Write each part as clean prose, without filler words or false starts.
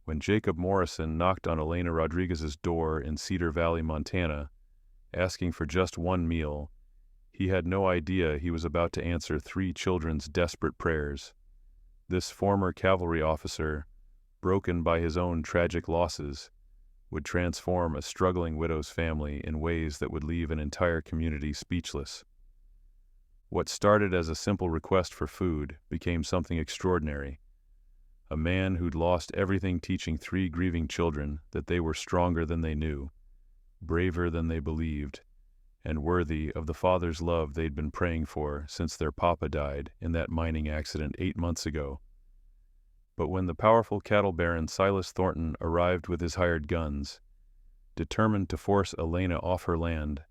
When Jacob Morrison knocked on Elena Rodriguez's door in Cedar Valley, Montana, asking for just one meal, he had no idea he was about to answer three children's desperate prayers. This former cavalry officer, broken by his own tragic losses, would transform a struggling widow's family in ways that would leave an entire community speechless. What started as a simple request for food became something extraordinary. A man who'd lost everything teaching three grieving children that they were stronger than they knew, braver than they believed, and worthy of the father's love they'd been praying for since their papa died in that mining accident 8 months ago. But when the powerful cattle baron Silas Thornton arrived with his hired guns, determined to force Elena off her land,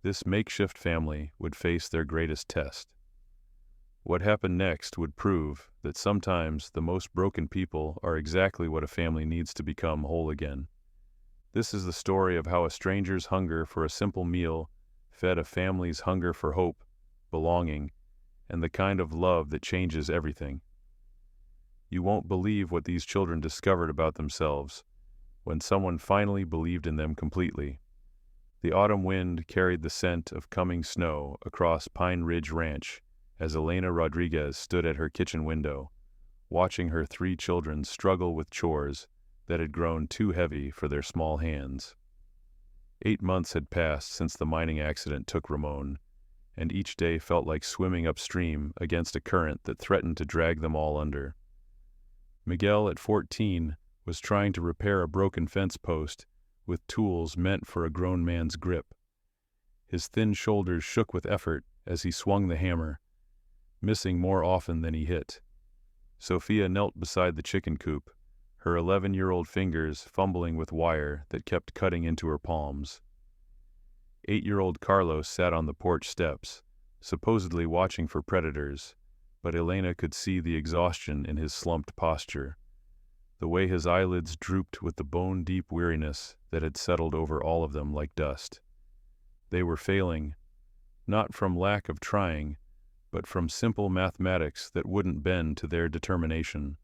this makeshift family would face their greatest test. What happened next would prove that sometimes the most broken people are exactly what a family needs to become whole again. This is the story of how a stranger's hunger for a simple meal fed a family's hunger for hope, belonging, and the kind of love that changes everything. You won't believe what these children discovered about themselves when someone finally believed in them completely. The autumn wind carried the scent of coming snow across Pine Ridge Ranch as Elena Rodriguez stood at her kitchen window, watching her three children struggle with chores that had grown too heavy for their small hands. 8 months had passed since the mining accident took Ramon, and each day felt like swimming upstream against a current that threatened to drag them all under. Miguel, at 14, was trying to repair a broken fence post with tools meant for a grown man's grip. His thin shoulders shook with effort as he swung the hammer, missing more often than he hit. Sophia knelt beside the chicken coop, her 11-year-old fingers fumbling with wire that kept cutting into her palms. 8-year-old Carlos sat on the porch steps, supposedly watching for predators, but Elena could see the exhaustion in his slumped posture, the way his eyelids drooped with the bone-deep weariness that had settled over all of them like dust. They were failing, not from lack of trying, but from simple mathematics that wouldn't bend to their determination.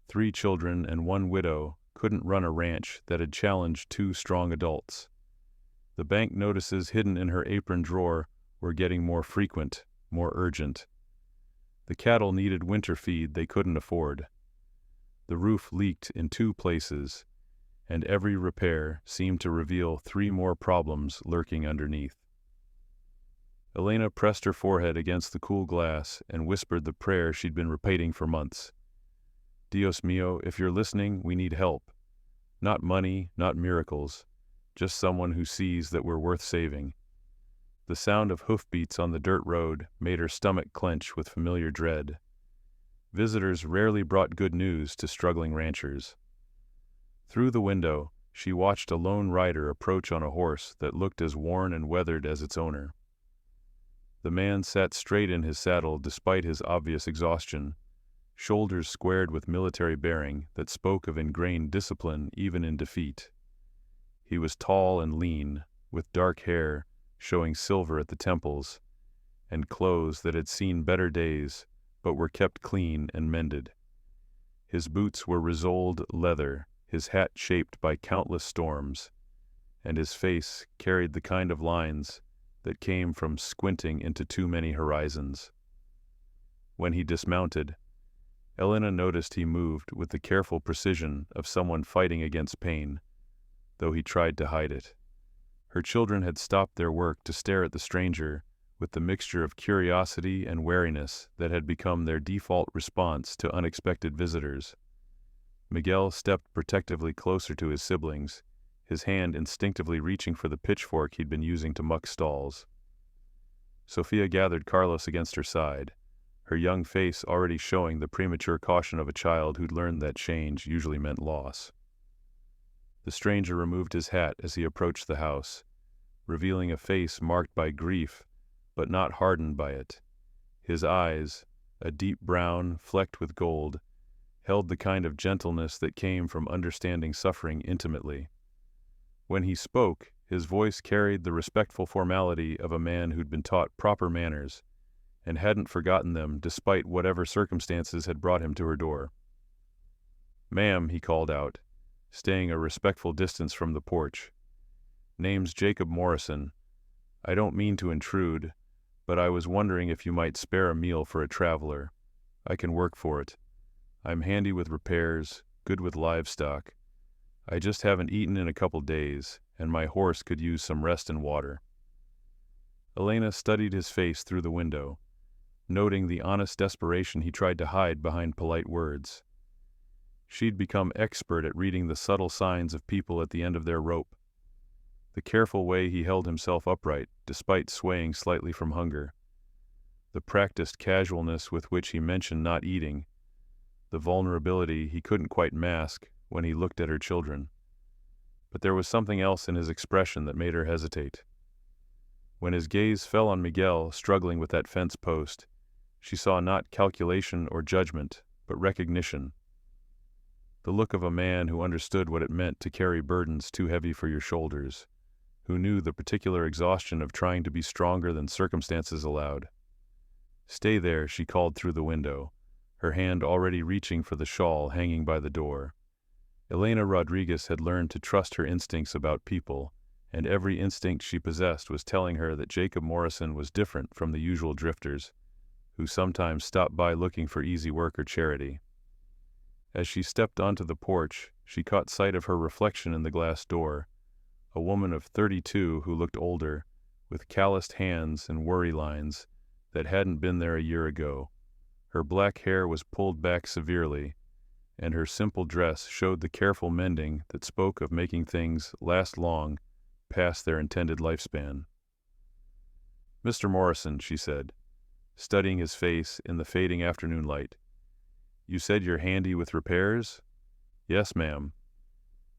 3 children and 1 widow couldn't run a ranch that had challenged 2 strong adults. The bank notices hidden in her apron drawer were getting more frequent, more urgent. The cattle needed winter feed they couldn't afford. The roof leaked in 2 places, and every repair seemed to reveal 3 more problems lurking underneath. Elena pressed her forehead against the cool glass and whispered the prayer she'd been repeating for months. Dios mío, if you're listening, we need help. Not money, not miracles, just someone who sees that we're worth saving. The sound of hoofbeats on the dirt road made her stomach clench with familiar dread. Visitors rarely brought good news to struggling ranchers. Through the window, she watched a lone rider approach on a horse that looked as worn and weathered as its owner. The man sat straight in his saddle despite his obvious exhaustion, shoulders squared with military bearing that spoke of ingrained discipline even in defeat. He was tall and lean, with dark hair showing silver at the temples, and clothes that had seen better days but were kept clean and mended. His boots were resoled leather, his hat shaped by countless storms, and his face carried the kind of lines that came from squinting into too many horizons. When he dismounted, Elena noticed he moved with the careful precision of someone fighting against pain, though he tried to hide it. Her children had stopped their work to stare at the stranger with the mixture of curiosity and wariness that had become their default response to unexpected visitors. Miguel stepped protectively closer to his siblings, his hand instinctively reaching for the pitchfork he'd been using to muck stalls. Sophia gathered Carlos against her side, her young face already showing the premature caution of a child who'd learned that change usually meant loss. The stranger removed his hat as he approached the house, revealing a face marked by grief, but not hardened by it. His eyes, a deep brown flecked with gold, held the kind of gentleness that came from understanding suffering intimately. When he spoke, his voice carried the respectful formality of a man who'd been taught proper manners and hadn't forgotten them despite whatever circumstances had brought him to her door. "Ma'am," he called out, staying a respectful distance from the porch. "Name's Jacob Morrison. I don't mean to intrude, but I was wondering if you might spare a meal for a traveler. I can work for it. I'm handy with repairs, good with livestock. I just haven't eaten in a couple days, and my horse could use some rest and water." Elena studied his face through the window, noting the honest desperation he tried to hide behind polite words. She'd become expert at reading the subtle signs of people at the end of their rope. The careful way he held himself upright, despite swaying slightly from hunger. The practiced casualness with which he mentioned not eating. The vulnerability he couldn't quite mask when he looked at her children. But there was something else in his expression that made her hesitate. When his gaze fell on Miguel struggling with that fence post, she saw not calculation or judgment, but recognition. The look of a man who understood what it meant to carry burdens too heavy for your shoulders, who knew the particular exhaustion of trying to be stronger than circumstances allowed. "Stay there," she called through the window, her hand already reaching for the shawl hanging by the door. Elena Rodriguez had learned to trust her instincts about people, and every instinct she possessed was telling her that Jacob Morrison was different from the usual drifters, who sometimes stopped by looking for easy work or charity. As she stepped onto the porch, she caught sight of her reflection in the glass door, a woman of 32 who looked older, with calloused hands and worry lines that hadn't been there a year ago. Her black hair was pulled back severely, and her simple dress showed the careful mending that spoke of making things last long past their intended lifespan. "Mr. Morrison," she said, studying his face in the fading afternoon light. "You said you're handy with repairs?" "Yes, ma'am.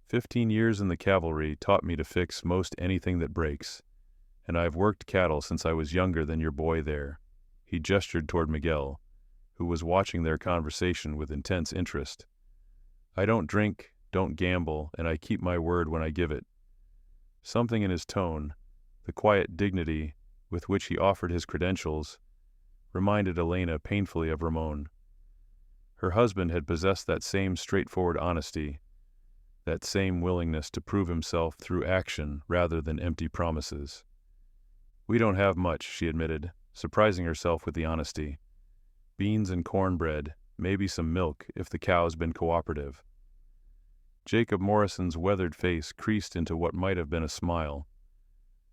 15 years in the cavalry taught me to fix most anything that breaks, and I've worked cattle since I was younger than your boy there." He gestured toward Miguel, who was watching their conversation with intense interest. "I don't drink, don't gamble, and I keep my word when I give it." Something in his tone, the quiet dignity with which he offered his credentials, reminded Elena painfully of Ramon. Her husband had possessed that same straightforward honesty, that same willingness to prove himself through action rather than empty promises. "We don't have much," she admitted, surprising herself with the honesty. "Beans and cornbread, maybe some milk if the cow's been cooperative." Jacob Morrison's weathered face creased into what might have been a smile.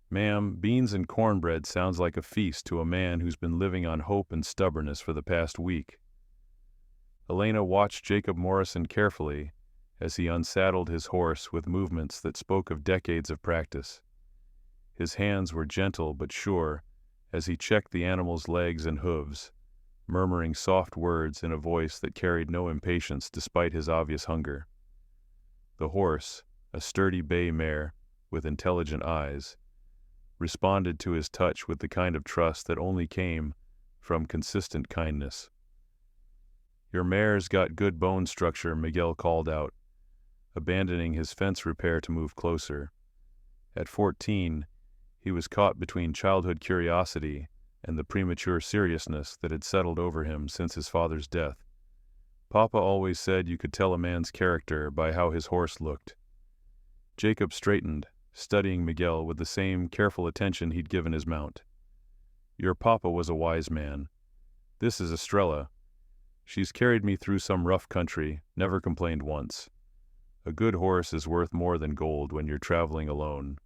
"Ma'am, beans and cornbread sounds like a feast to a man who's been living on hope and stubbornness for the past week." Elena watched Jacob Morrison carefully as he unsaddled his horse with movements that spoke of decades of practice. His hands were gentle but sure as he checked the animal's legs and hooves, murmuring soft words in a voice that carried no impatience despite his obvious hunger. The horse, a sturdy bay mare with intelligent eyes, responded to his touch with the kind of trust that only came from consistent kindness. "Your mare's got good bone structure," Miguel called out, abandoning his fence repair to move closer. At 14, he was caught between childhood curiosity and the premature seriousness that had settled over him since his father's death. "Papa always said you could tell a man's character by how his horse looked." Jacob straightened, studying Miguel with the same careful attention he'd given his mount. "Your papa was a wise man. This is Estrella. She's carried me through some rough country, never complained once. A good horse is worth more than gold when you're traveling alone."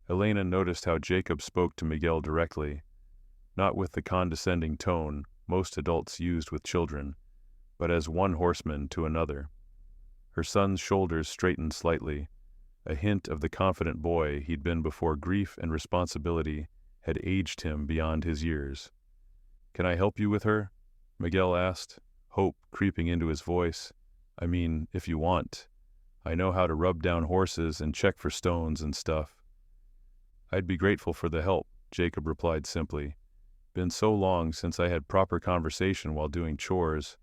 Elena noticed how Jacob spoke to Miguel directly, not with the condescending tone most adults used with children, but as one horseman to another. Her son's shoulders straightened slightly, a hint of the confident boy he'd been before grief and responsibility had aged him beyond his years. "Can I help you with her?" Miguel asked, hope creeping into his voice. "I mean, if you want. I know how to rub down horses and check for stones and stuff." "I'd be grateful for the help," Jacob replied simply. "Been so long since I had proper conversation while doing chores,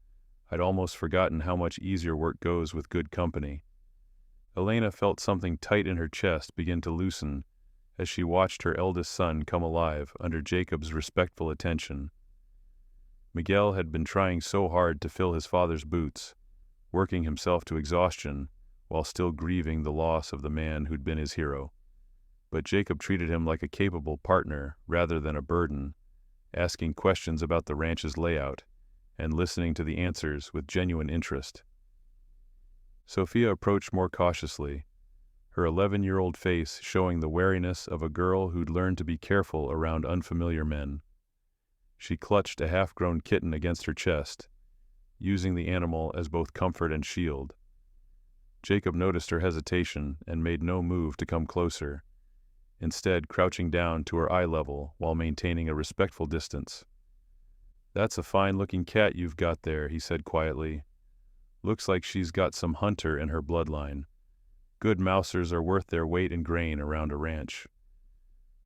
I'd almost forgotten how much easier work goes with good company." Elena felt something tight in her chest begin to loosen as she watched her eldest son come alive under Jacob's respectful attention. Miguel had been trying so hard to fill his father's boots, working himself to exhaustion while still grieving the loss of the man who'd been his hero. But Jacob treated him like a capable partner rather than a burden, asking questions about the ranch's layout and listening to the answers with genuine interest. Sophia approached more cautiously, her 11-year-old face showing the wariness of a girl who'd learned to be careful around unfamiliar men. She clutched a half-grown kitten against her chest, using the animal as both comfort and shield. Jacob noticed her hesitation and made no move to come closer, instead crouching down to her eye level while maintaining a respectful distance. "That's a fine-looking cat you've got there," he said quietly. "Looks like she's got some hunter in her bloodline. Good mousers are worth their weight in grain around a ranch."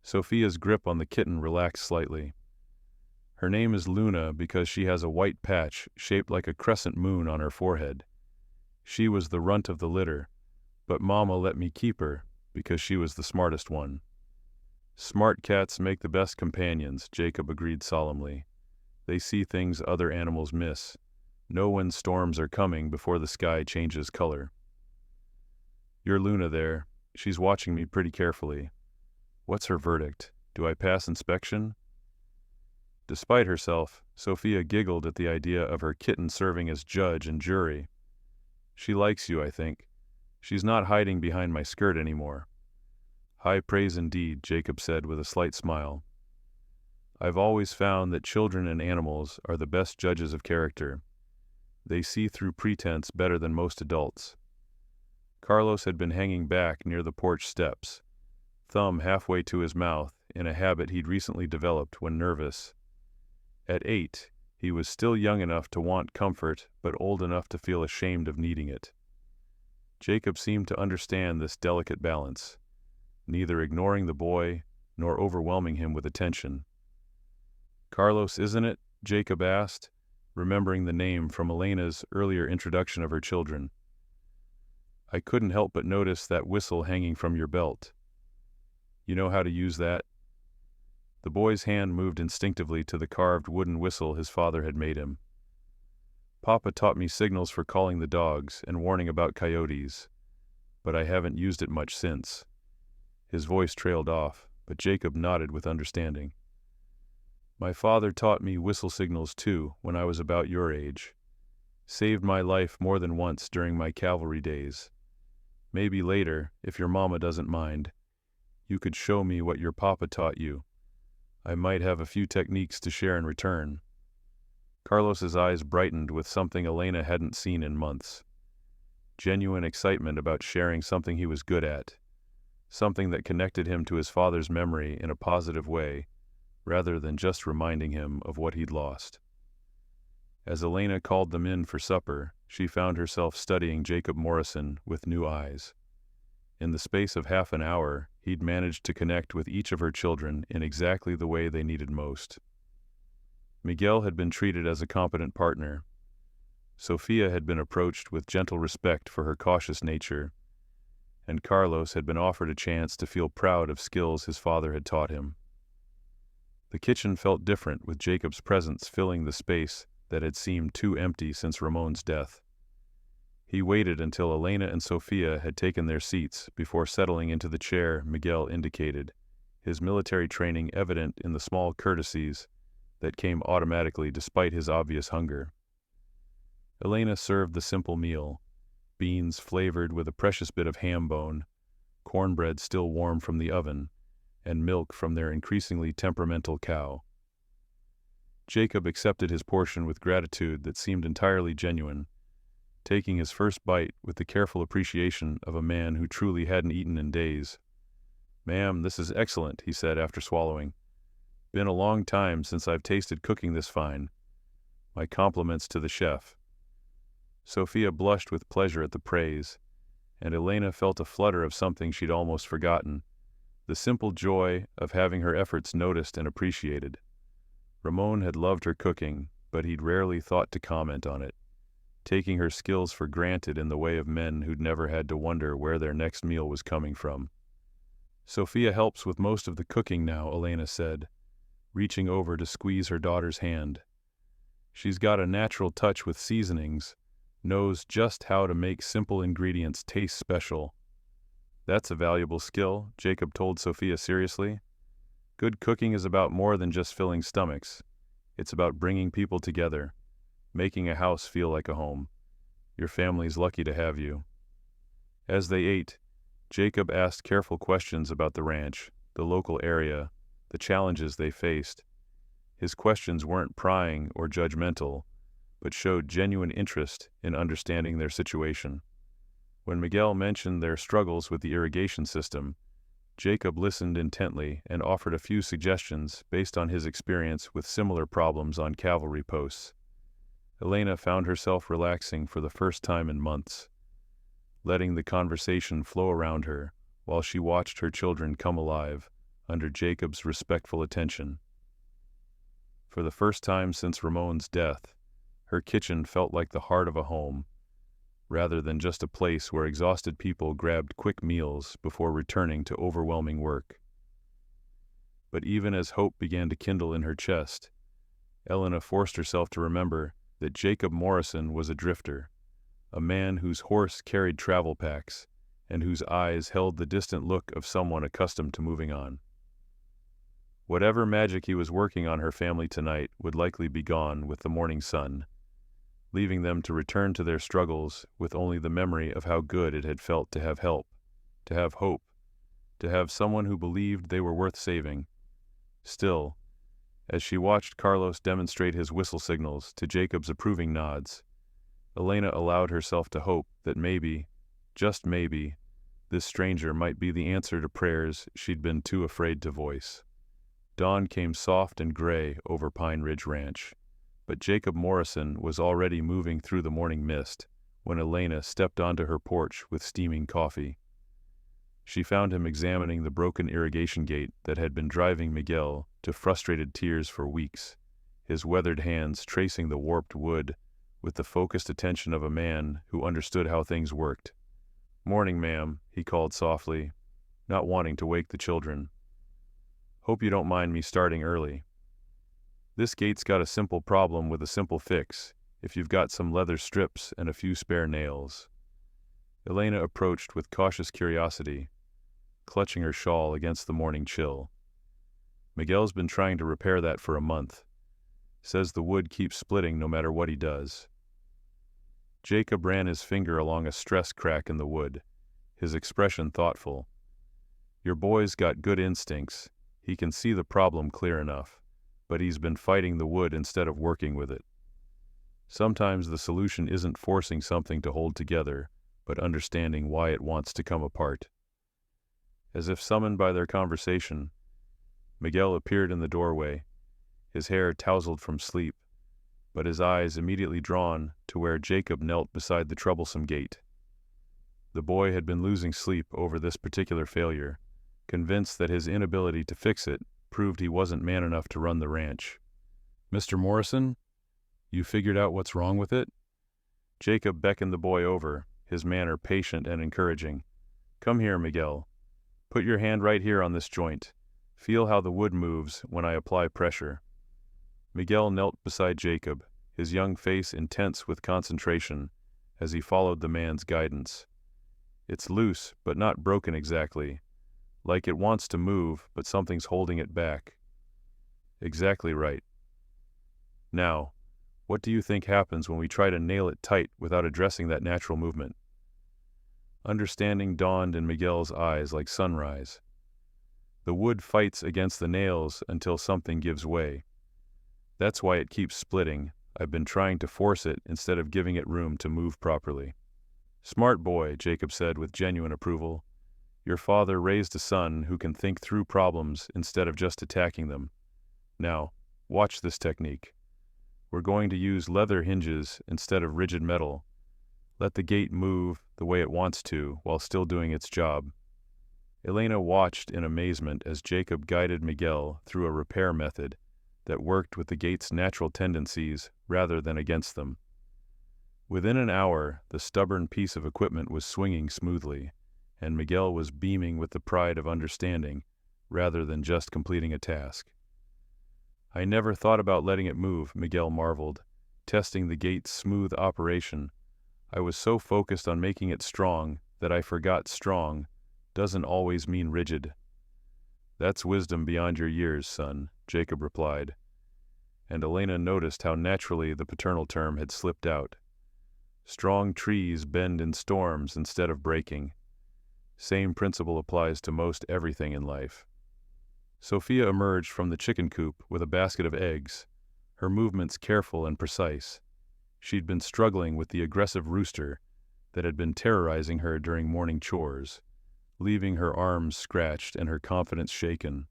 Sophia's grip on the kitten relaxed slightly. "Her name is Luna because she has a white patch shaped like a crescent moon on her forehead. She was the runt of the litter, but Mama let me keep her because she was the smartest one." "Smart cats make the best companions," Jacob agreed solemnly. "They see things other animals miss, know when storms are coming before the sky changes color." "You're Luna there. She's watching me pretty carefully. What's her verdict? Do I pass inspection?" Despite herself, Sophia giggled at the idea of her kitten serving as judge and jury. "She likes you, I think. She's not hiding behind my skirt anymore." "High praise indeed," Jacob said with a slight smile. "I've always found that children and animals are the best judges of character. They see through pretense better than most adults." Carlos had been hanging back near the porch steps, thumb halfway to his mouth in a habit he'd recently developed when nervous. At 8, he was still young enough to want comfort but old enough to feel ashamed of needing it. Jacob seemed to understand this delicate balance, neither ignoring the boy nor overwhelming him with attention. "Carlos, isn't it?" Jacob asked, remembering the name from Elena's earlier introduction of her children. "I couldn't help but notice that whistle hanging from your belt. You know how to use that?" The boy's hand moved instinctively to the carved wooden whistle his father had made him. "Papa taught me signals for calling the dogs and warning about coyotes, but I haven't used it much since." His voice trailed off, but Jacob nodded with understanding. "My father taught me whistle signals too when I was about your age. Saved my life more than once during my cavalry days. Maybe later, if your mama doesn't mind, you could show me what your papa taught you. I might have a few techniques to share in return." Carlos's eyes brightened with something Elena hadn't seen in months. Genuine excitement about sharing something he was good at, something that connected him to his father's memory in a positive way, rather than just reminding him of what he'd lost. As Elena called them in for supper, she found herself studying Jacob Morrison with new eyes. In the space of half an hour, he'd managed to connect with each of her children in exactly the way they needed most. Miguel had been treated as a competent partner. Sophia had been approached with gentle respect for her cautious nature, and Carlos had been offered a chance to feel proud of skills his father had taught him. The kitchen felt different with Jacob's presence filling the space that had seemed too empty since Ramon's death. He waited until Elena and Sophia had taken their seats before settling into the chair Miguel indicated, his military training evident in the small courtesies that came automatically despite his obvious hunger. Elena served the simple meal, beans flavored with a precious bit of ham bone, cornbread still warm from the oven, and milk from their increasingly temperamental cow. Jacob accepted his portion with gratitude that seemed entirely genuine, taking his first bite with the careful appreciation of a man who truly hadn't eaten in days. "Ma'am, this is excellent," he said after swallowing. "Been a long time since I've tasted cooking this fine. My compliments to the chef." Sophia blushed with pleasure at the praise, and Elena felt a flutter of something she'd almost forgotten, the simple joy of having her efforts noticed and appreciated. Ramon had loved her cooking, but he'd rarely thought to comment on it, taking her skills for granted in the way of men who'd never had to wonder where their next meal was coming from. "Sophia helps with most of the cooking now," Elena said, reaching over to squeeze her daughter's hand. "She's got a natural touch with seasonings, knows just how to make simple ingredients taste special. That's a valuable skill, Jacob told Sophia seriously. Good cooking is about more than just filling stomachs. It's about bringing people together, making a house feel like a home. Your family's lucky to have you. As they ate, Jacob asked careful questions about the ranch, the local area, the challenges they faced. His questions weren't prying or judgmental, but showed genuine interest in understanding their situation. When Miguel mentioned their struggles with the irrigation system, Jacob listened intently and offered a few suggestions based on his experience with similar problems on cavalry posts. Elena found herself relaxing for the first time in months, letting the conversation flow around her while she watched her children come alive under Jacob's respectful attention. For the first time since Ramon's death, her kitchen felt like the heart of a home, rather than just a place where exhausted people grabbed quick meals before returning to overwhelming work. But even as hope began to kindle in her chest, Elena forced herself to remember that Jacob Morrison was a drifter, a man whose horse carried travel packs, and whose eyes held the distant look of someone accustomed to moving on. Whatever magic he was working on her family tonight would likely be gone with the morning sun, leaving them to return to their struggles with only the memory of how good it had felt to have help, to have hope, to have someone who believed they were worth saving. Still, as she watched Carlos demonstrate his whistle signals to Jacob's approving nods, Elena allowed herself to hope that maybe, just maybe, this stranger might be the answer to prayers she'd been too afraid to voice. Dawn came soft and gray over Pine Ridge Ranch, but Jacob Morrison was already moving through the morning mist when Elena stepped onto her porch with steaming coffee. She found him examining the broken irrigation gate that had been driving Miguel to frustrated tears for weeks, his weathered hands tracing the warped wood with the focused attention of a man who understood how things worked. "Morning, ma'am," he called softly, not wanting to wake the children. "Hope you don't mind me starting early. This gate's got a simple problem with a simple fix, if you've got some leather strips and a few spare nails." Elena approached with cautious curiosity, clutching her shawl against the morning chill. "Miguel's been trying to repair that for a month. Says the wood keeps splitting no matter what he does." Jacob ran his finger along a stress crack in the wood, his expression thoughtful. "Your boy's got good instincts. He can see the problem clear enough, but he's been fighting the wood instead of working with it. Sometimes the solution isn't forcing something to hold together, but understanding why it wants to come apart." As if summoned by their conversation, Miguel appeared in the doorway, his hair tousled from sleep, but his eyes immediately drawn to where Jacob knelt beside the troublesome gate. The boy had been losing sleep over this particular failure, convinced that his inability to fix it proved he wasn't man enough to run the ranch. "Mr. Morrison, you figured out what's wrong with it?" Jacob beckoned the boy over, his manner patient and encouraging. "Come here, Miguel. Put your hand right here on this joint. Feel how the wood moves when I apply pressure." Miguel knelt beside Jacob, his young face intense with concentration as he followed the man's guidance. "It's loose, but not broken exactly. Like it wants to move, but something's holding it back." "Exactly right. Now, what do you think happens when we try to nail it tight without addressing that natural movement?" Understanding dawned in Miguel's eyes like sunrise. "The wood fights against the nails until something gives way. That's why it keeps splitting. I've been trying to force it instead of giving it room to move properly." "Smart boy," Jacob said with genuine approval. "Your father raised a son who can think through problems instead of just attacking them. Now, watch this technique. We're going to use leather hinges instead of rigid metal. Let the gate move the way it wants to while still doing its job." Elena watched in amazement as Jacob guided Miguel through a repair method that worked with the gate's natural tendencies rather than against them. Within an hour, the stubborn piece of equipment was swinging smoothly, and Miguel was beaming with the pride of understanding rather than just completing a task. "I never thought about letting it move," Miguel marveled, testing the gate's smooth operation I was so focused on making it strong that I forgot strong doesn't always mean rigid. That's wisdom beyond your years, son, Jacob replied, and Elena noticed how naturally the paternal term had slipped out. Strong trees bend in storms instead of breaking. Same principle applies to most everything in life. Sophia emerged from the chicken coop with a basket of eggs, her movements careful and precise. She'd been struggling with the aggressive rooster that had been terrorizing her during morning chores, leaving her arms scratched and her confidence shaken.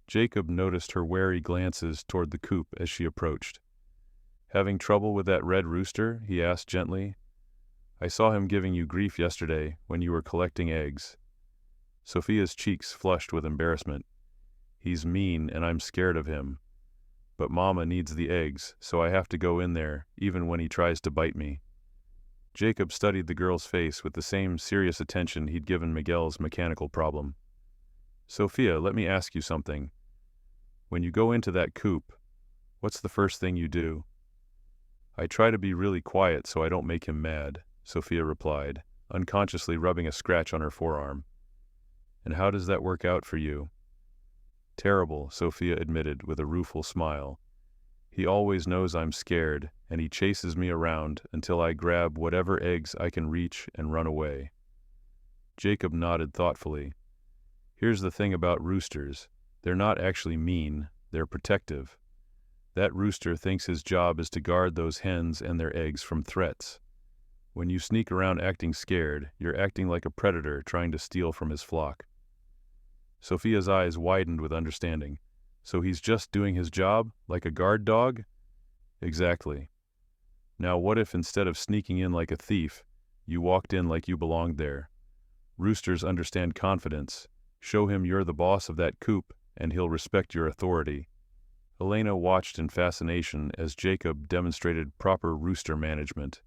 Jacob noticed her wary glances toward the coop as she approached. "Having trouble with that red rooster?" he asked gently. "I saw him giving you grief yesterday when you were collecting eggs." Sophia's cheeks flushed with embarrassment. "He's mean and I'm scared of him. But Mama needs the eggs, so I have to go in there, even when he tries to bite me." Jacob studied the girl's face with the same serious attention he'd given Miguel's mechanical problem. "Sophia, let me ask you something. When you go into that coop, what's the first thing you do?" "I try to be really quiet so I don't make him mad," Sophia replied, unconsciously rubbing a scratch on her forearm. "And how does that work out for you?" "Terrible," Sophia admitted with a rueful smile. "He always knows I'm scared, and he chases me around until I grab whatever eggs I can reach and run away." Jacob nodded thoughtfully. "Here's the thing about roosters. They're not actually mean, they're protective. That rooster thinks his job is to guard those hens and their eggs from threats. When you sneak around acting scared, you're acting like a predator trying to steal from his flock." Sophia's eyes widened with understanding. "So he's just doing his job, like a guard dog?" "Exactly. Now what if instead of sneaking in like a thief, you walked in like you belonged there? Roosters understand confidence. Show him you're the boss of that coop, and he'll respect your authority." Elena watched in fascination as Jacob demonstrated proper rooster management,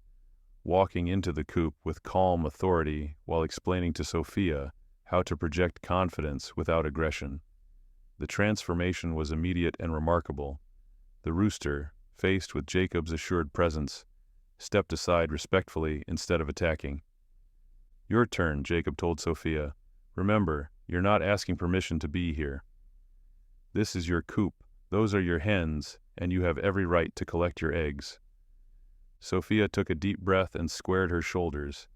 walking into the coop with calm authority while explaining to Sophia how to project confidence without aggression. The transformation was immediate and remarkable. The rooster, faced with Jacob's assured presence, stepped aside respectfully instead of attacking. "Your turn," Jacob told Sophia. "Remember, you're not asking permission to be here. This is your coop, those are your hens, and you have every right to collect your eggs." Sophia took a deep breath and squared her shoulders,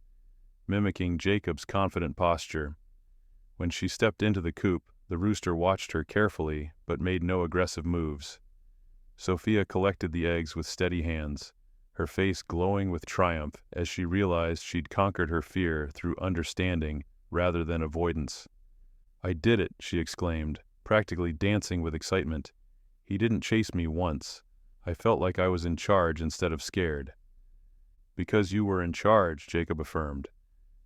mimicking Jacob's confident posture. When she stepped into the coop, the rooster watched her carefully but made no aggressive moves. Sophia collected the eggs with steady hands, her face glowing with triumph as she realized she'd conquered her fear through understanding rather than avoidance. "I did it," she exclaimed, practically dancing with excitement. "He didn't chase me once. I felt like I was in charge instead of scared." "Because you were in charge," Jacob affirmed.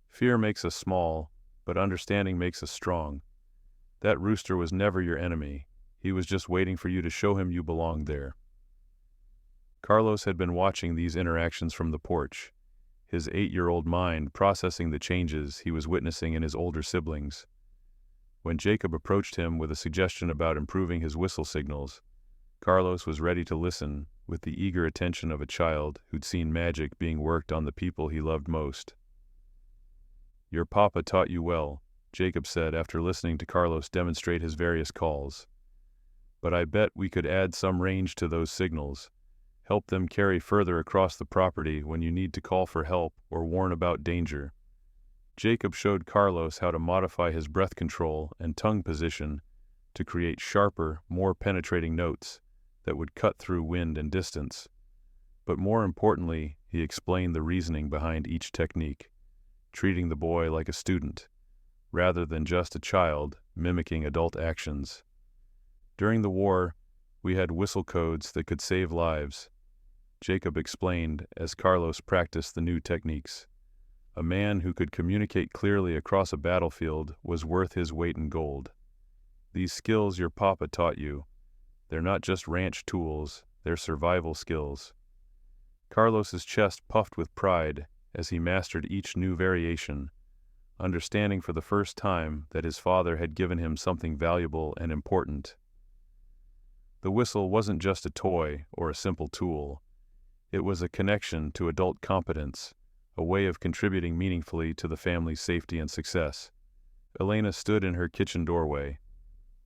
"Fear makes us small, but understanding makes us strong. That rooster was never your enemy. He was just waiting for you to show him you belonged there." Carlos had been watching these interactions from the porch, his 8-year-old mind processing the changes he was witnessing in his older siblings. When Jacob approached him with a suggestion about improving his whistle signals, Carlos was ready to listen with the eager attention of a child who'd seen magic being worked on the people he loved most. "Your papa taught you well," Jacob said after listening to Carlos demonstrate his various calls. "But I bet we could add some range to those signals, help them carry further across the property when you need to call for help or warn about danger." Jacob showed Carlos how to modify his breath control and tongue position to create sharper, more penetrating notes that would cut through wind and distance. But more importantly, he explained the reasoning behind each technique, treating the boy like a student, rather than just a child mimicking adult actions. "During the war, we had whistle codes that could save lives," Jacob explained as Carlos practiced the new techniques. "A man who could communicate clearly across a battlefield was worth his weight in gold. These skills your papa taught you, they're not just ranch tools, they're survival skills." Carlos's chest puffed with pride as he mastered each new variation, understanding for the first time that his father had given him something valuable and important. The whistle wasn't just a toy or a simple tool. It was a connection to adult competence, a way of contributing meaningfully to the family's safety and success. Elena stood in her kitchen doorway,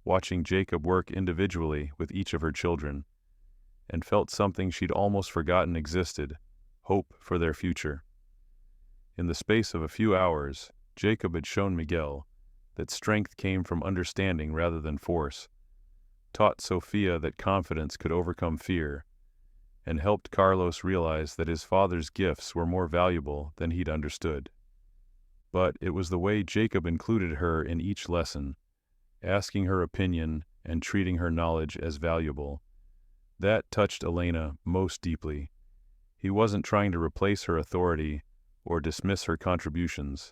watching Jacob work individually with each of her children, and felt something she'd almost forgotten existed: hope for their future. In the space of a few hours, Jacob had shown Miguel that strength came from understanding rather than force, taught Sofia that confidence could overcome fear, and helped Carlos realize that his father's gifts were more valuable than he'd understood. But it was the way Jacob included her in each lesson, asking her opinion and treating her knowledge as valuable, that touched Elena most deeply. He wasn't trying to replace her authority or dismiss her contributions.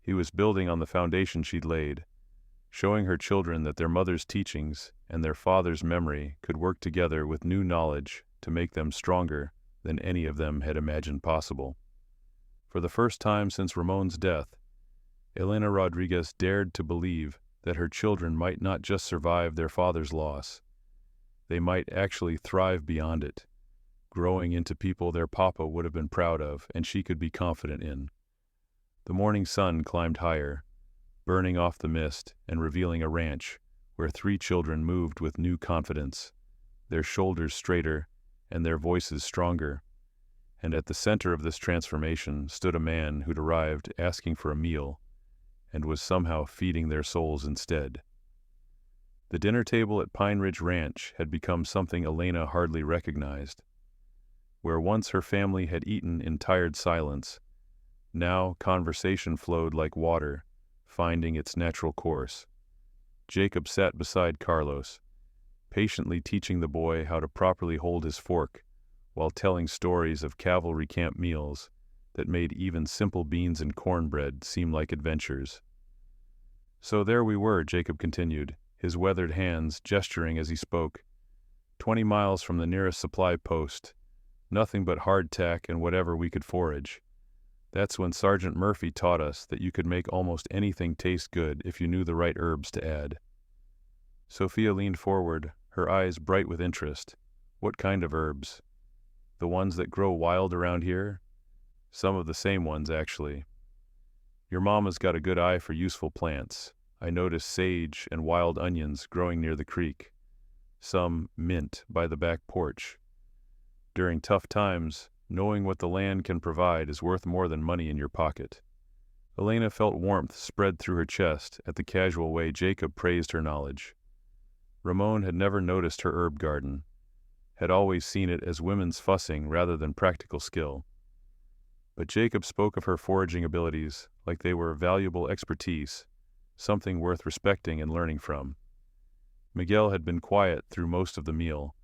He was building on the foundation she'd laid, showing her children that their mother's teachings and their father's memory could work together with new knowledge to make them stronger than any of them had imagined possible. For the first time since Ramon's death, Elena Rodriguez dared to believe that her children might not just survive their father's loss. They might actually thrive beyond it, growing into people their papa would have been proud of and she could be confident in. The morning sun climbed higher, burning off the mist and revealing a ranch where 3 children moved with new confidence, their shoulders straighter and their voices stronger. And at the center of this transformation stood a man who'd arrived asking for a meal and was somehow feeding their souls instead. The dinner table at Pine Ridge Ranch had become something Elena hardly recognized. Where once her family had eaten in tired silence, now conversation flowed like water, finding its natural course. Jacob sat beside Carlos, patiently teaching the boy how to properly hold his fork, while telling stories of cavalry camp meals that made even simple beans and cornbread seem like adventures. So there we were, Jacob continued, his weathered hands gesturing as he spoke. 20 miles from the nearest supply post, nothing but hardtack and whatever we could forage. That's when Sergeant Murphy taught us that you could make almost anything taste good if you knew the right herbs to add. Sofia leaned forward, her eyes bright with interest. What kind of herbs? The ones that grow wild around here? Some of the same ones, actually. Your mama's got a good eye for useful plants. I noticed sage and wild onions growing near the creek. Some mint by the back porch. During tough times, knowing what the land can provide is worth more than money in your pocket. Elena felt warmth spread through her chest at the casual way Jacob praised her knowledge. Ramon had never noticed her herb garden, had always seen it as women's fussing rather than practical skill. But Jacob spoke of her foraging abilities like they were valuable expertise, something worth respecting and learning from. Miguel had been quiet through most of the meal,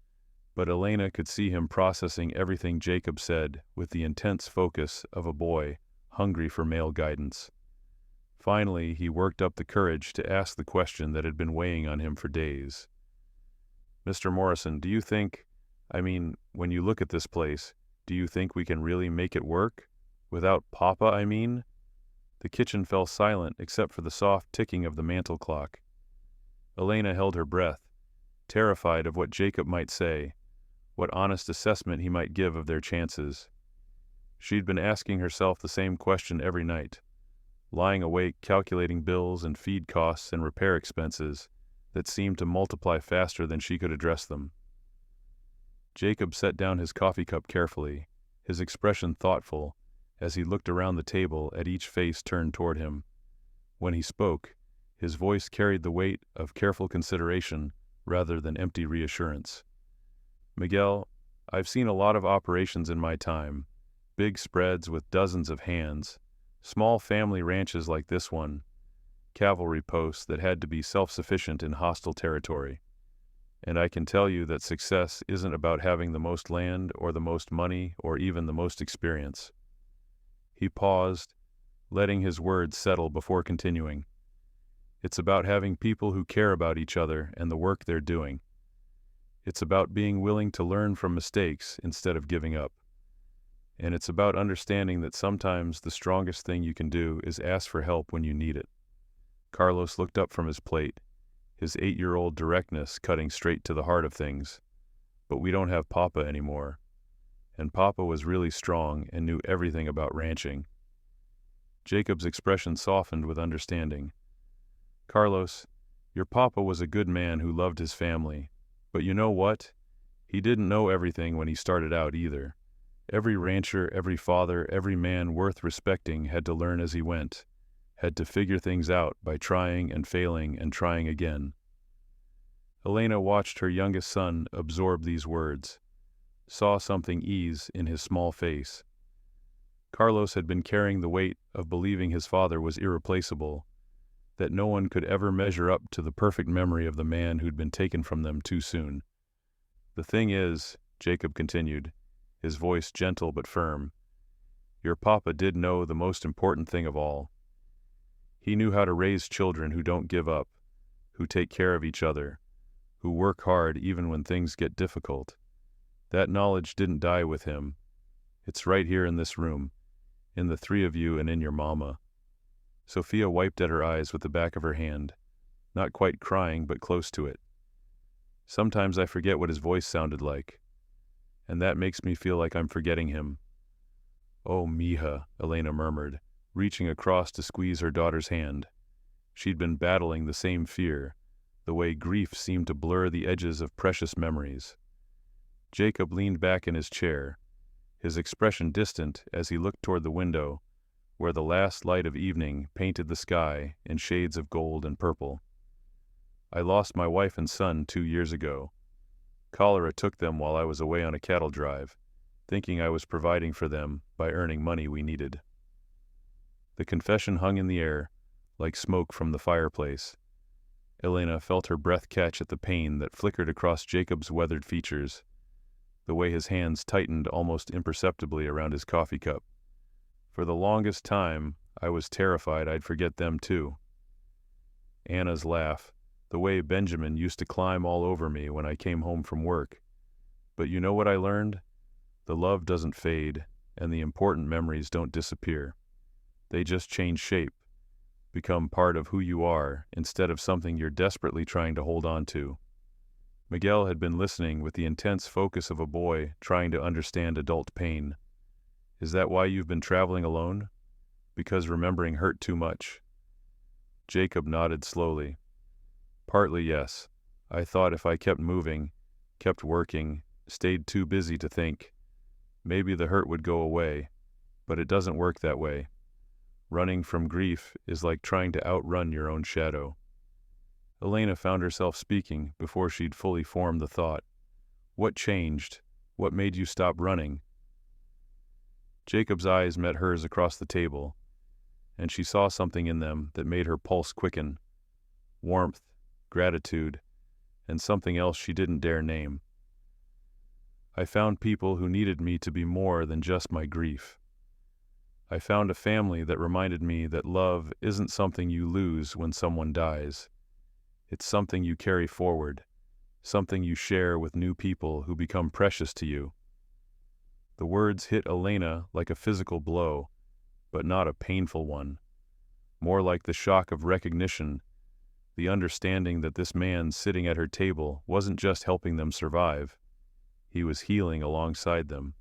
but Elena could see him processing everything Jacob said with the intense focus of a boy hungry for male guidance. Finally, he worked up the courage to ask the question that had been weighing on him for days. Mr. Morrison, do you think, when you look at this place, do you think we can really make it work? Without Papa, I mean? The kitchen fell silent except for the soft ticking of the mantel clock. Elena held her breath, terrified of what Jacob might say, what honest assessment he might give of their chances. She'd been asking herself the same question every night, lying awake calculating bills and feed costs and repair expenses that seemed to multiply faster than she could address them. Jacob set down his coffee cup carefully, his expression thoughtful, as he looked around the table at each face turned toward him. When he spoke, his voice carried the weight of careful consideration rather than empty reassurance. Miguel, I've seen a lot of operations in my time, big spreads with dozens of hands, small family ranches like this one, cavalry posts that had to be self-sufficient in hostile territory. And I can tell you that success isn't about having the most land or the most money or even the most experience. He paused, letting his words settle before continuing. It's about having people who care about each other and the work they're doing. It's about being willing to learn from mistakes instead of giving up. And it's about understanding that sometimes the strongest thing you can do is ask for help when you need it. Carlos looked up from his plate, his 8-year-old directness cutting straight to the heart of things. But we don't have Papa anymore. and Papa was really strong and knew everything about ranching. Jacob's expression softened with understanding. Carlos, your papa was a good man who loved his family, but you know what? He didn't know everything when he started out either. Every rancher, every father, every man worth respecting had to learn as he went, had to figure things out by trying and failing and trying again. Elena watched her youngest son absorb these words, saw something ease in his small face. Carlos had been carrying the weight of believing his father was irreplaceable, that no one could ever measure up to the perfect memory of the man who'd been taken from them too soon. The thing is, Jacob continued, his voice gentle but firm, your papa did know the most important thing of all. He knew how to raise children who don't give up, who take care of each other, who work hard even when things get difficult. That knowledge didn't die with him. It's right here in this room, in the three of you and in your mama. Sophia wiped at her eyes with the back of her hand, not quite crying but close to it. Sometimes I forget what his voice sounded like, and that makes me feel like I'm forgetting him. Oh, mija, Elena murmured, reaching across to squeeze her daughter's hand. She'd been battling the same fear, the way grief seemed to blur the edges of precious memories. Jacob leaned back in his chair, his expression distant as he looked toward the window, where the last light of evening painted the sky in shades of gold and purple. I lost my wife and son 2 years ago. Cholera took them while I was away on a cattle drive, thinking I was providing for them by earning money we needed. The confession hung in the air, like smoke from the fireplace. Elena felt her breath catch at the pain that flickered across Jacob's weathered features, the way his hands tightened almost imperceptibly around his coffee cup. For the longest time, I was terrified I'd forget them too. Anna's laugh, the way Benjamin used to climb all over me when I came home from work. But you know what I learned? The love doesn't fade, and the important memories don't disappear. They just change shape, become part of who you are instead of something you're desperately trying to hold on to. Miguel had been listening with the intense focus of a boy trying to understand adult pain. Is that why you've been traveling alone? Because remembering hurt too much? Jacob nodded slowly. Partly yes. I thought if I kept moving, kept working, stayed too busy to think, maybe the hurt would go away, but it doesn't work that way. Running from grief is like trying to outrun your own shadow. Elena found herself speaking before she'd fully formed the thought. What changed? What made you stop running? Jacob's eyes met hers across the table, and she saw something in them that made her pulse quicken. Warmth, gratitude, and something else she didn't dare name. I found people who needed me to be more than just my grief. I found a family that reminded me that love isn't something you lose when someone dies. It's something you carry forward, something you share with new people who become precious to you. The words hit Elena like a physical blow, but not a painful one. More like the shock of recognition, the understanding that this man sitting at her table wasn't just helping them survive. He was healing alongside them,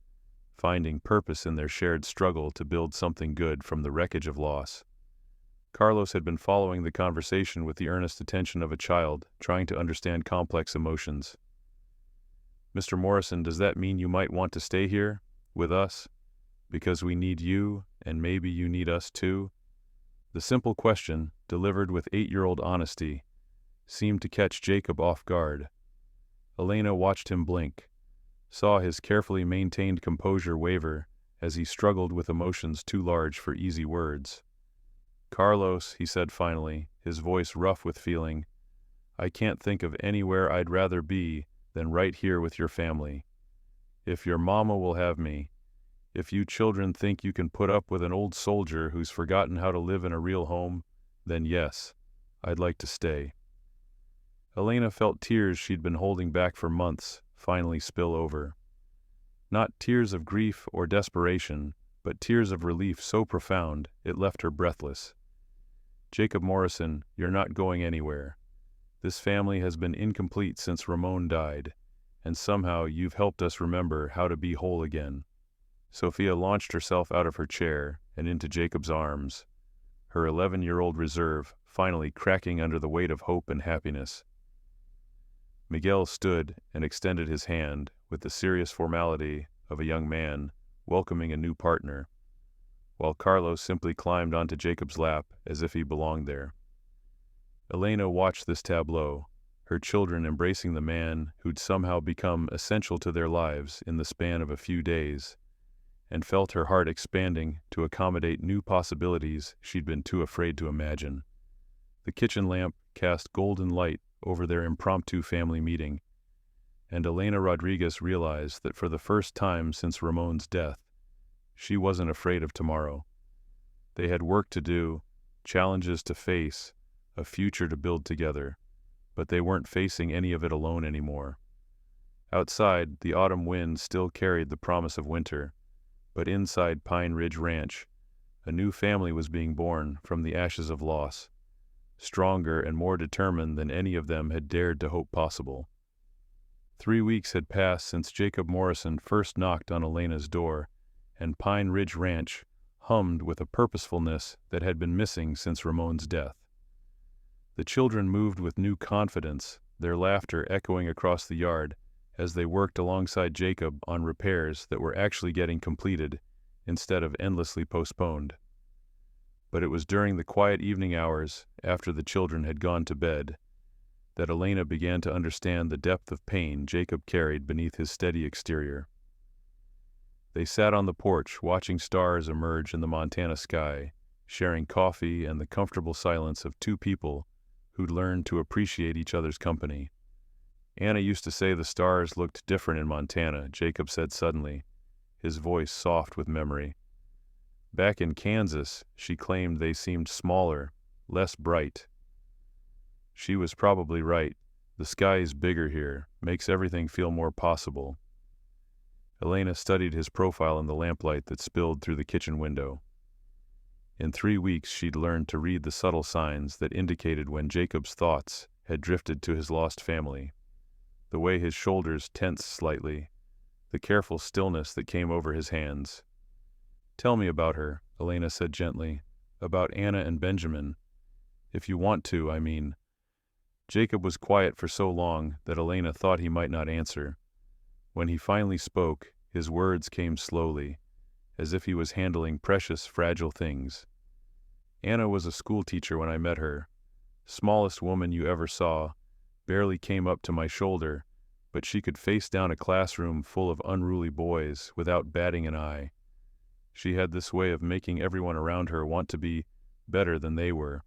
finding purpose in their shared struggle to build something good from the wreckage of loss. Carlos had been following the conversation with the earnest attention of a child trying to understand complex emotions. Mr. Morrison, does that mean you might want to stay here, with us, because we need you, and maybe you need us too? The simple question, delivered with 8-year-old honesty, seemed to catch Jacob off guard. Elena watched him blink, saw his carefully maintained composure waver as he struggled with emotions too large for easy words. Carlos, he said finally, his voice rough with feeling, I can't think of anywhere I'd rather be than right here with your family. If your mama will have me, if you children think you can put up with an old soldier who's forgotten how to live in a real home, then yes, I'd like to stay. Elena felt tears she'd been holding back for months finally spill over. Not tears of grief or desperation, but tears of relief so profound it left her breathless. Jacob Morrison, you're not going anywhere. This family has been incomplete since Ramon died, and somehow you've helped us remember how to be whole again." Sophia launched herself out of her chair and into Jacob's arms, her 11-year-old reserve finally cracking under the weight of hope and happiness. Miguel stood and extended his hand with the serious formality of a young man welcoming a new partner, while Carlos simply climbed onto Jacob's lap as if he belonged there. Elena watched this tableau, her children embracing the man who'd somehow become essential to their lives in the span of a few days, and felt her heart expanding to accommodate new possibilities she'd been too afraid to imagine. The kitchen lamp cast golden light over their impromptu family meeting, and Elena Rodriguez realized that for the first time since Ramon's death, she wasn't afraid of tomorrow. They had work to do, challenges to face, a future to build together, but they weren't facing any of it alone anymore. Outside, the autumn wind still carried the promise of winter, but inside Pine Ridge Ranch, a new family was being born from the ashes of loss, stronger and more determined than any of them had dared to hope possible. 3 weeks had passed since Jacob Morrison first knocked on Elena's door, and Pine Ridge Ranch hummed with a purposefulness that had been missing since Ramon's death. The children moved with new confidence, their laughter echoing across the yard as they worked alongside Jacob on repairs that were actually getting completed instead of endlessly postponed. But it was during the quiet evening hours, after the children had gone to bed, that Elena began to understand the depth of pain Jacob carried beneath his steady exterior. They sat on the porch watching stars emerge in the Montana sky, sharing coffee and the comfortable silence of two people who'd learned to appreciate each other's company. "Anna used to say the stars looked different in Montana," Jacob said suddenly, his voice soft with memory. "Back in Kansas, she claimed they seemed smaller, less bright." She was probably right. The sky is bigger here, makes everything feel more possible. Elena studied his profile in the lamplight that spilled through the kitchen window. In 3 weeks she'd learned to read the subtle signs that indicated when Jacob's thoughts had drifted to his lost family. The way his shoulders tensed slightly, the careful stillness that came over his hands. "Tell me about her," Elena said gently. "About Anna and Benjamin. If you want to, I mean." Jacob was quiet for so long that Elena thought he might not answer. When he finally spoke, his words came slowly, as if he was handling precious, fragile things. "Anna was a schoolteacher when I met her. Smallest woman you ever saw, barely came up to my shoulder, but she could face down a classroom full of unruly boys without batting an eye. She had this way of making everyone around her want to be better than they were."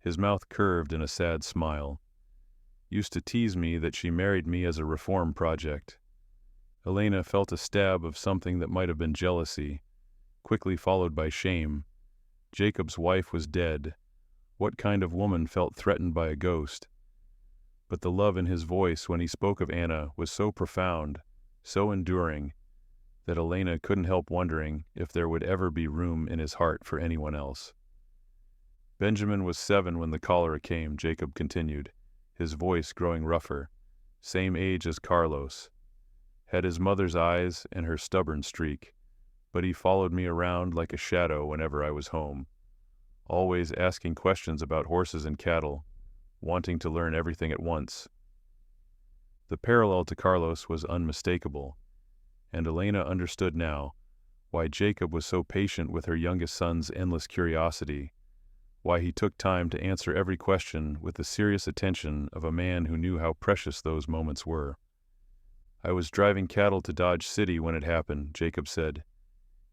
His mouth curved in a sad smile. "Used to tease me that she married me as a reform project." Elena felt a stab of something that might have been jealousy, quickly followed by shame. Jacob's wife was dead. What kind of woman felt threatened by a ghost? But the love in his voice when he spoke of Anna was so profound, so enduring, that Elena couldn't help wondering if there would ever be room in his heart for anyone else. "Benjamin was 7 when the cholera came," Jacob continued, his voice growing rougher. "Same age as Carlos. Had his mother's eyes and her stubborn streak, but he followed me around like a shadow whenever I was home, always asking questions about horses and cattle, wanting to learn everything at once." The parallel to Carlos was unmistakable, and Elena understood now why Jacob was so patient with her youngest son's endless curiosity, why he took time to answer every question with the serious attention of a man who knew how precious those moments were. "I was driving cattle to Dodge City when it happened," Jacob said,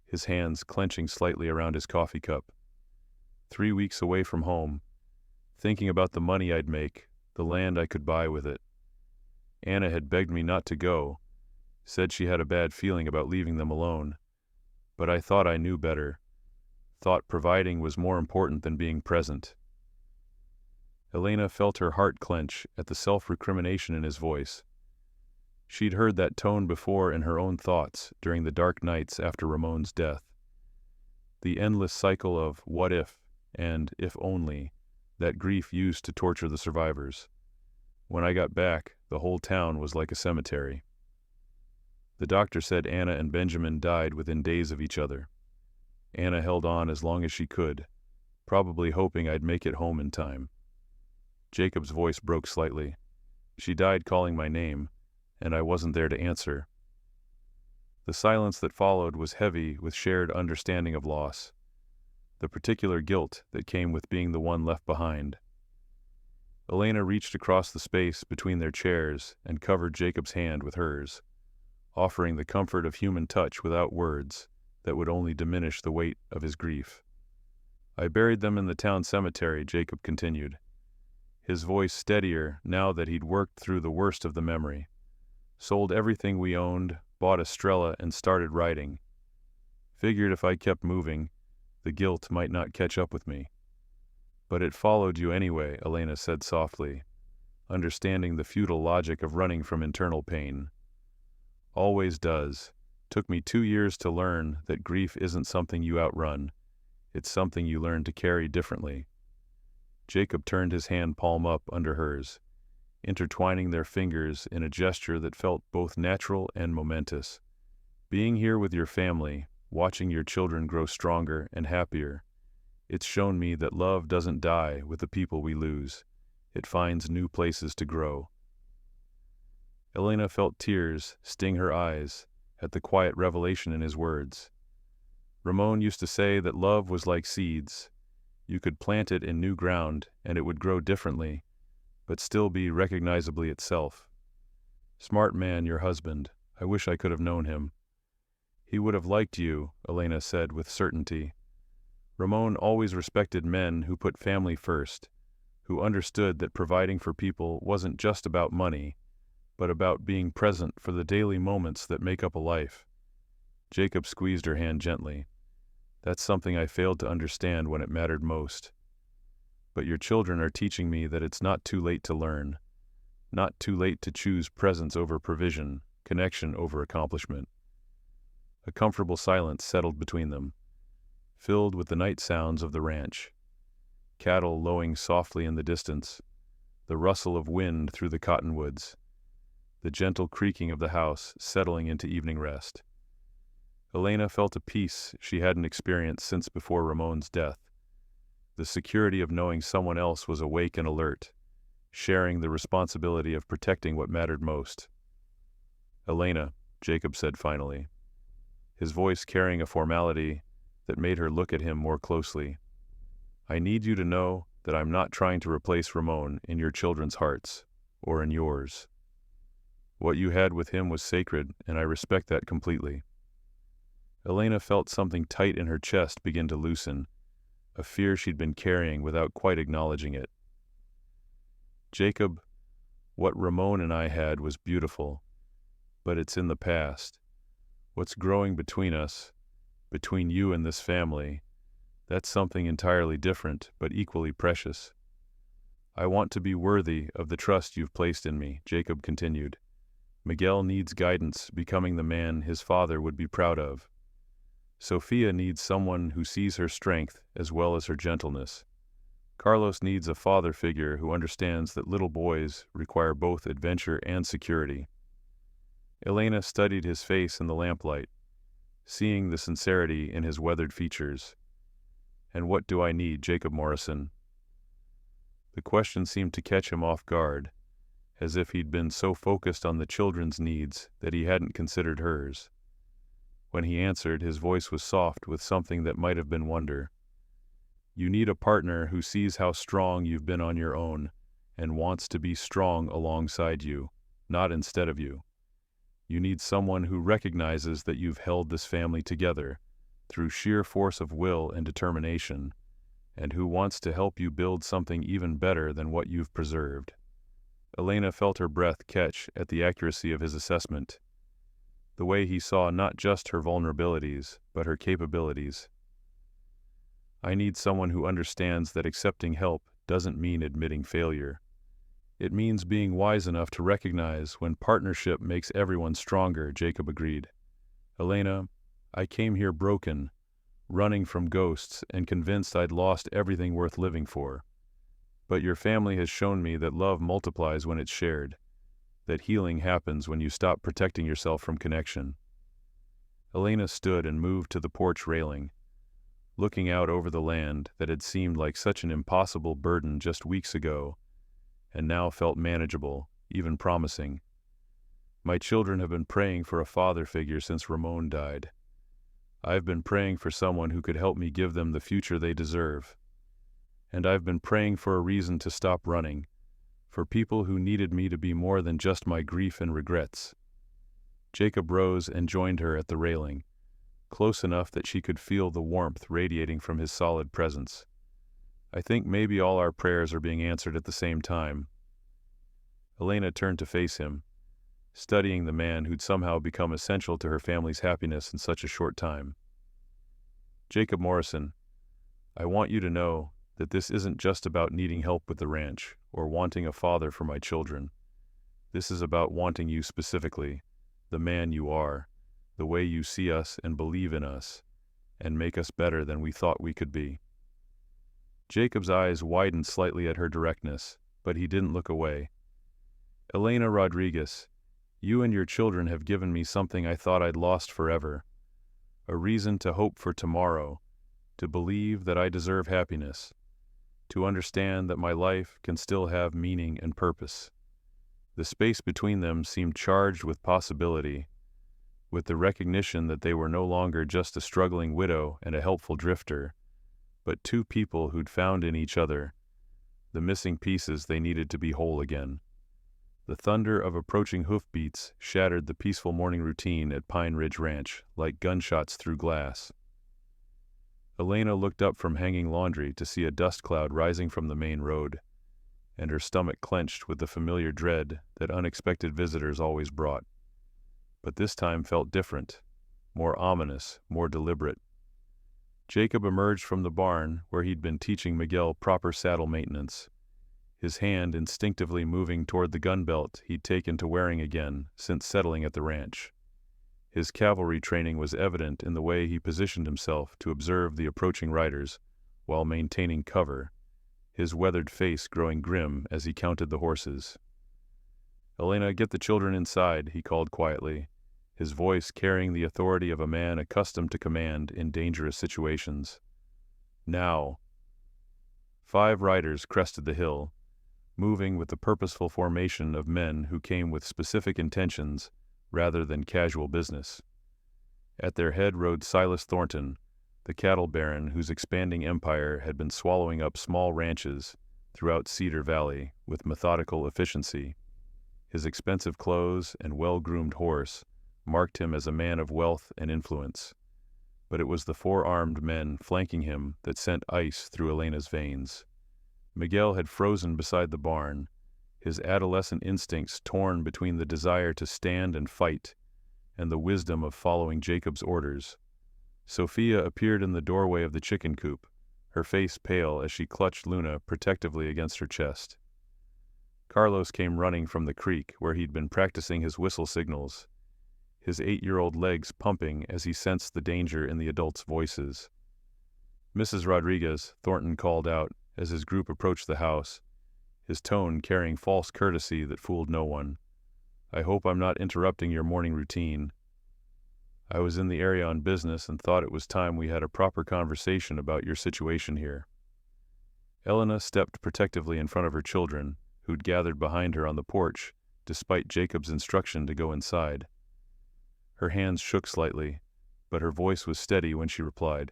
his hands clenching slightly around his coffee cup. 3 weeks away from home, thinking about the money I'd make, the land I could buy with it. Anna had begged me not to go, said she had a bad feeling about leaving them alone, but I thought I knew better, thought providing was more important than being present." Elena felt her heart clench at the self-recrimination in his voice. She'd heard that tone before in her own thoughts during the dark nights after Ramon's death. The endless cycle of what if and if only that grief used to torture the survivors. When I got back, the whole town was like a cemetery. The doctor said Anna and Benjamin died within days of each other. Anna held on as long as she could, probably hoping I'd make it home in time. Jacob's voice broke slightly. She died calling my name, and I wasn't there to answer. The silence that followed was heavy with shared understanding of loss, the particular guilt that came with being the one left behind. Elena reached across the space between their chairs and covered Jacob's hand with hers, offering the comfort of human touch without words that would only diminish the weight of his grief. I buried them in the town cemetery, Jacob continued, his voice steadier now that he'd worked through the worst of the memory. Sold everything we owned, bought Estrella, and started writing. Figured if I kept moving, the guilt might not catch up with me. But it followed you anyway, Elena said softly, understanding the futile logic of running from internal pain. Always does. Took me 2 years to learn that grief isn't something you outrun. It's something you learn to carry differently. Jacob turned his hand palm up under hers, intertwining their fingers in a gesture that felt both natural and momentous. Being here with your family, watching your children grow stronger and happier, it's shown me that love doesn't die with the people we lose. It finds new places to grow. Elena felt tears sting her eyes at the quiet revelation in his words. Ramon used to say that love was like seeds. You could plant it in new ground and it would grow differently, but still be recognizably itself. Smart man, your husband. I wish I could have known him. He would have liked you, Elena said with certainty. Ramon always respected men who put family first, who understood that providing for people wasn't just about money, but about being present for the daily moments that make up a life. Jacob squeezed her hand gently. That's something I failed to understand when it mattered most. But your children are teaching me that it's not too late to learn, not too late to choose presence over provision, connection over accomplishment. A comfortable silence settled between them, filled with the night sounds of the ranch. Cattle lowing softly in the distance, the rustle of wind through the cottonwoods, the gentle creaking of the house settling into evening rest. Elena felt a peace she hadn't experienced since before Ramon's death, the security of knowing someone else was awake and alert, sharing the responsibility of protecting what mattered most. Elena, Jacob said finally, his voice carrying a formality that made her look at him more closely. I need you to know that I'm not trying to replace Ramon in your children's hearts, or in yours. What you had with him was sacred, and I respect that completely. Elena felt something tight in her chest begin to loosen, a fear she'd been carrying without quite acknowledging it. Jacob, what Ramon and I had was beautiful, but it's in the past. What's growing between us, between you and this family, that's something entirely different, but equally precious. I want to be worthy of the trust you've placed in me, Jacob continued. Miguel needs guidance, becoming the man his father would be proud of. Sophia needs someone who sees her strength as well as her gentleness. Carlos needs a father figure who understands that little boys require both adventure and security. Elena studied his face in the lamplight, seeing the sincerity in his weathered features. And what do I need, Jacob Morrison? The question seemed to catch him off guard, as if he'd been so focused on the children's needs that he hadn't considered hers. When he answered, his voice was soft with something that might have been wonder. You need a partner who sees how strong you've been on your own and wants to be strong alongside you, not instead of you. You need someone who recognizes that you've held this family together through sheer force of will and determination, and who wants to help you build something even better than what you've preserved. Elena felt her breath catch at the accuracy of his assessment, the way he saw not just her vulnerabilities, but her capabilities. I need someone who understands that accepting help doesn't mean admitting failure. It means being wise enough to recognize when partnership makes everyone stronger, Jacob agreed. Elena, I came here broken, running from ghosts and convinced I'd lost everything worth living for. But your family has shown me that love multiplies when it's shared, that healing happens when you stop protecting yourself from connection. Elena stood and moved to the porch railing, looking out over the land that had seemed like such an impossible burden just weeks ago, and now felt manageable, even promising. My children have been praying for a father figure since Ramon died. I've been praying for someone who could help me give them the future they deserve. And I've been praying for a reason to stop running, for people who needed me to be more than just my grief and regrets. Jacob rose and joined her at the railing, close enough that she could feel the warmth radiating from his solid presence. I think maybe all our prayers are being answered at the same time. Elena turned to face him, studying the man who'd somehow become essential to her family's happiness in such a short time. Jacob Morrison, I want you to know that this isn't just about needing help with the ranch or wanting a father for my children. This is about wanting you specifically, the man you are, the way you see us and believe in us, and make us better than we thought we could be. Jacob's eyes widened slightly at her directness, but he didn't look away. Elena Rodriguez, you and your children have given me something I thought I'd lost forever, a reason to hope for tomorrow, to believe that I deserve happiness, to understand that my life can still have meaning and purpose. The space between them seemed charged with possibility, with the recognition that they were no longer just a struggling widow and a helpful drifter, but two people who'd found in each other the missing pieces they needed to be whole again. The thunder of approaching hoofbeats shattered the peaceful morning routine at Pine Ridge Ranch like gunshots through glass. Elena looked up from hanging laundry to see a dust cloud rising from the main road, and her stomach clenched with the familiar dread that unexpected visitors always brought. But this time felt different, more ominous, more deliberate. Jacob emerged from the barn where he'd been teaching Miguel proper saddle maintenance, his hand instinctively moving toward the gun belt he'd taken to wearing again since settling at the ranch. His cavalry training was evident in the way he positioned himself to observe the approaching riders while maintaining cover, his weathered face growing grim as he counted the horses. "Elena, get the children inside," he called quietly, his voice carrying the authority of a man accustomed to command in dangerous situations. "Now." 5 riders crested the hill, moving with the purposeful formation of men who came with specific intentions rather than casual business. At their head rode Silas Thornton, the cattle baron whose expanding empire had been swallowing up small ranches throughout Cedar Valley with methodical efficiency. His expensive clothes and well-groomed horse marked him as a man of wealth and influence, but it was the 4 armed men flanking him that sent ice through Elena's veins. Miguel had frozen beside the barn, his adolescent instincts torn between the desire to stand and fight and the wisdom of following Jacob's orders. Sophia appeared in the doorway of the chicken coop, her face pale as she clutched Luna protectively against her chest. Carlos came running from the creek where he'd been practicing his whistle signals, his 8-year-old legs pumping as he sensed the danger in the adults' voices. "Mrs. Rodriguez," Thornton called out as his group approached the house, his tone carrying false courtesy that fooled no one. "I hope I'm not interrupting your morning routine. I was in the area on business and thought it was time we had a proper conversation about your situation here." Elena stepped protectively in front of her children, who'd gathered behind her on the porch, despite Jacob's instruction to go inside. Her hands shook slightly, but her voice was steady when she replied,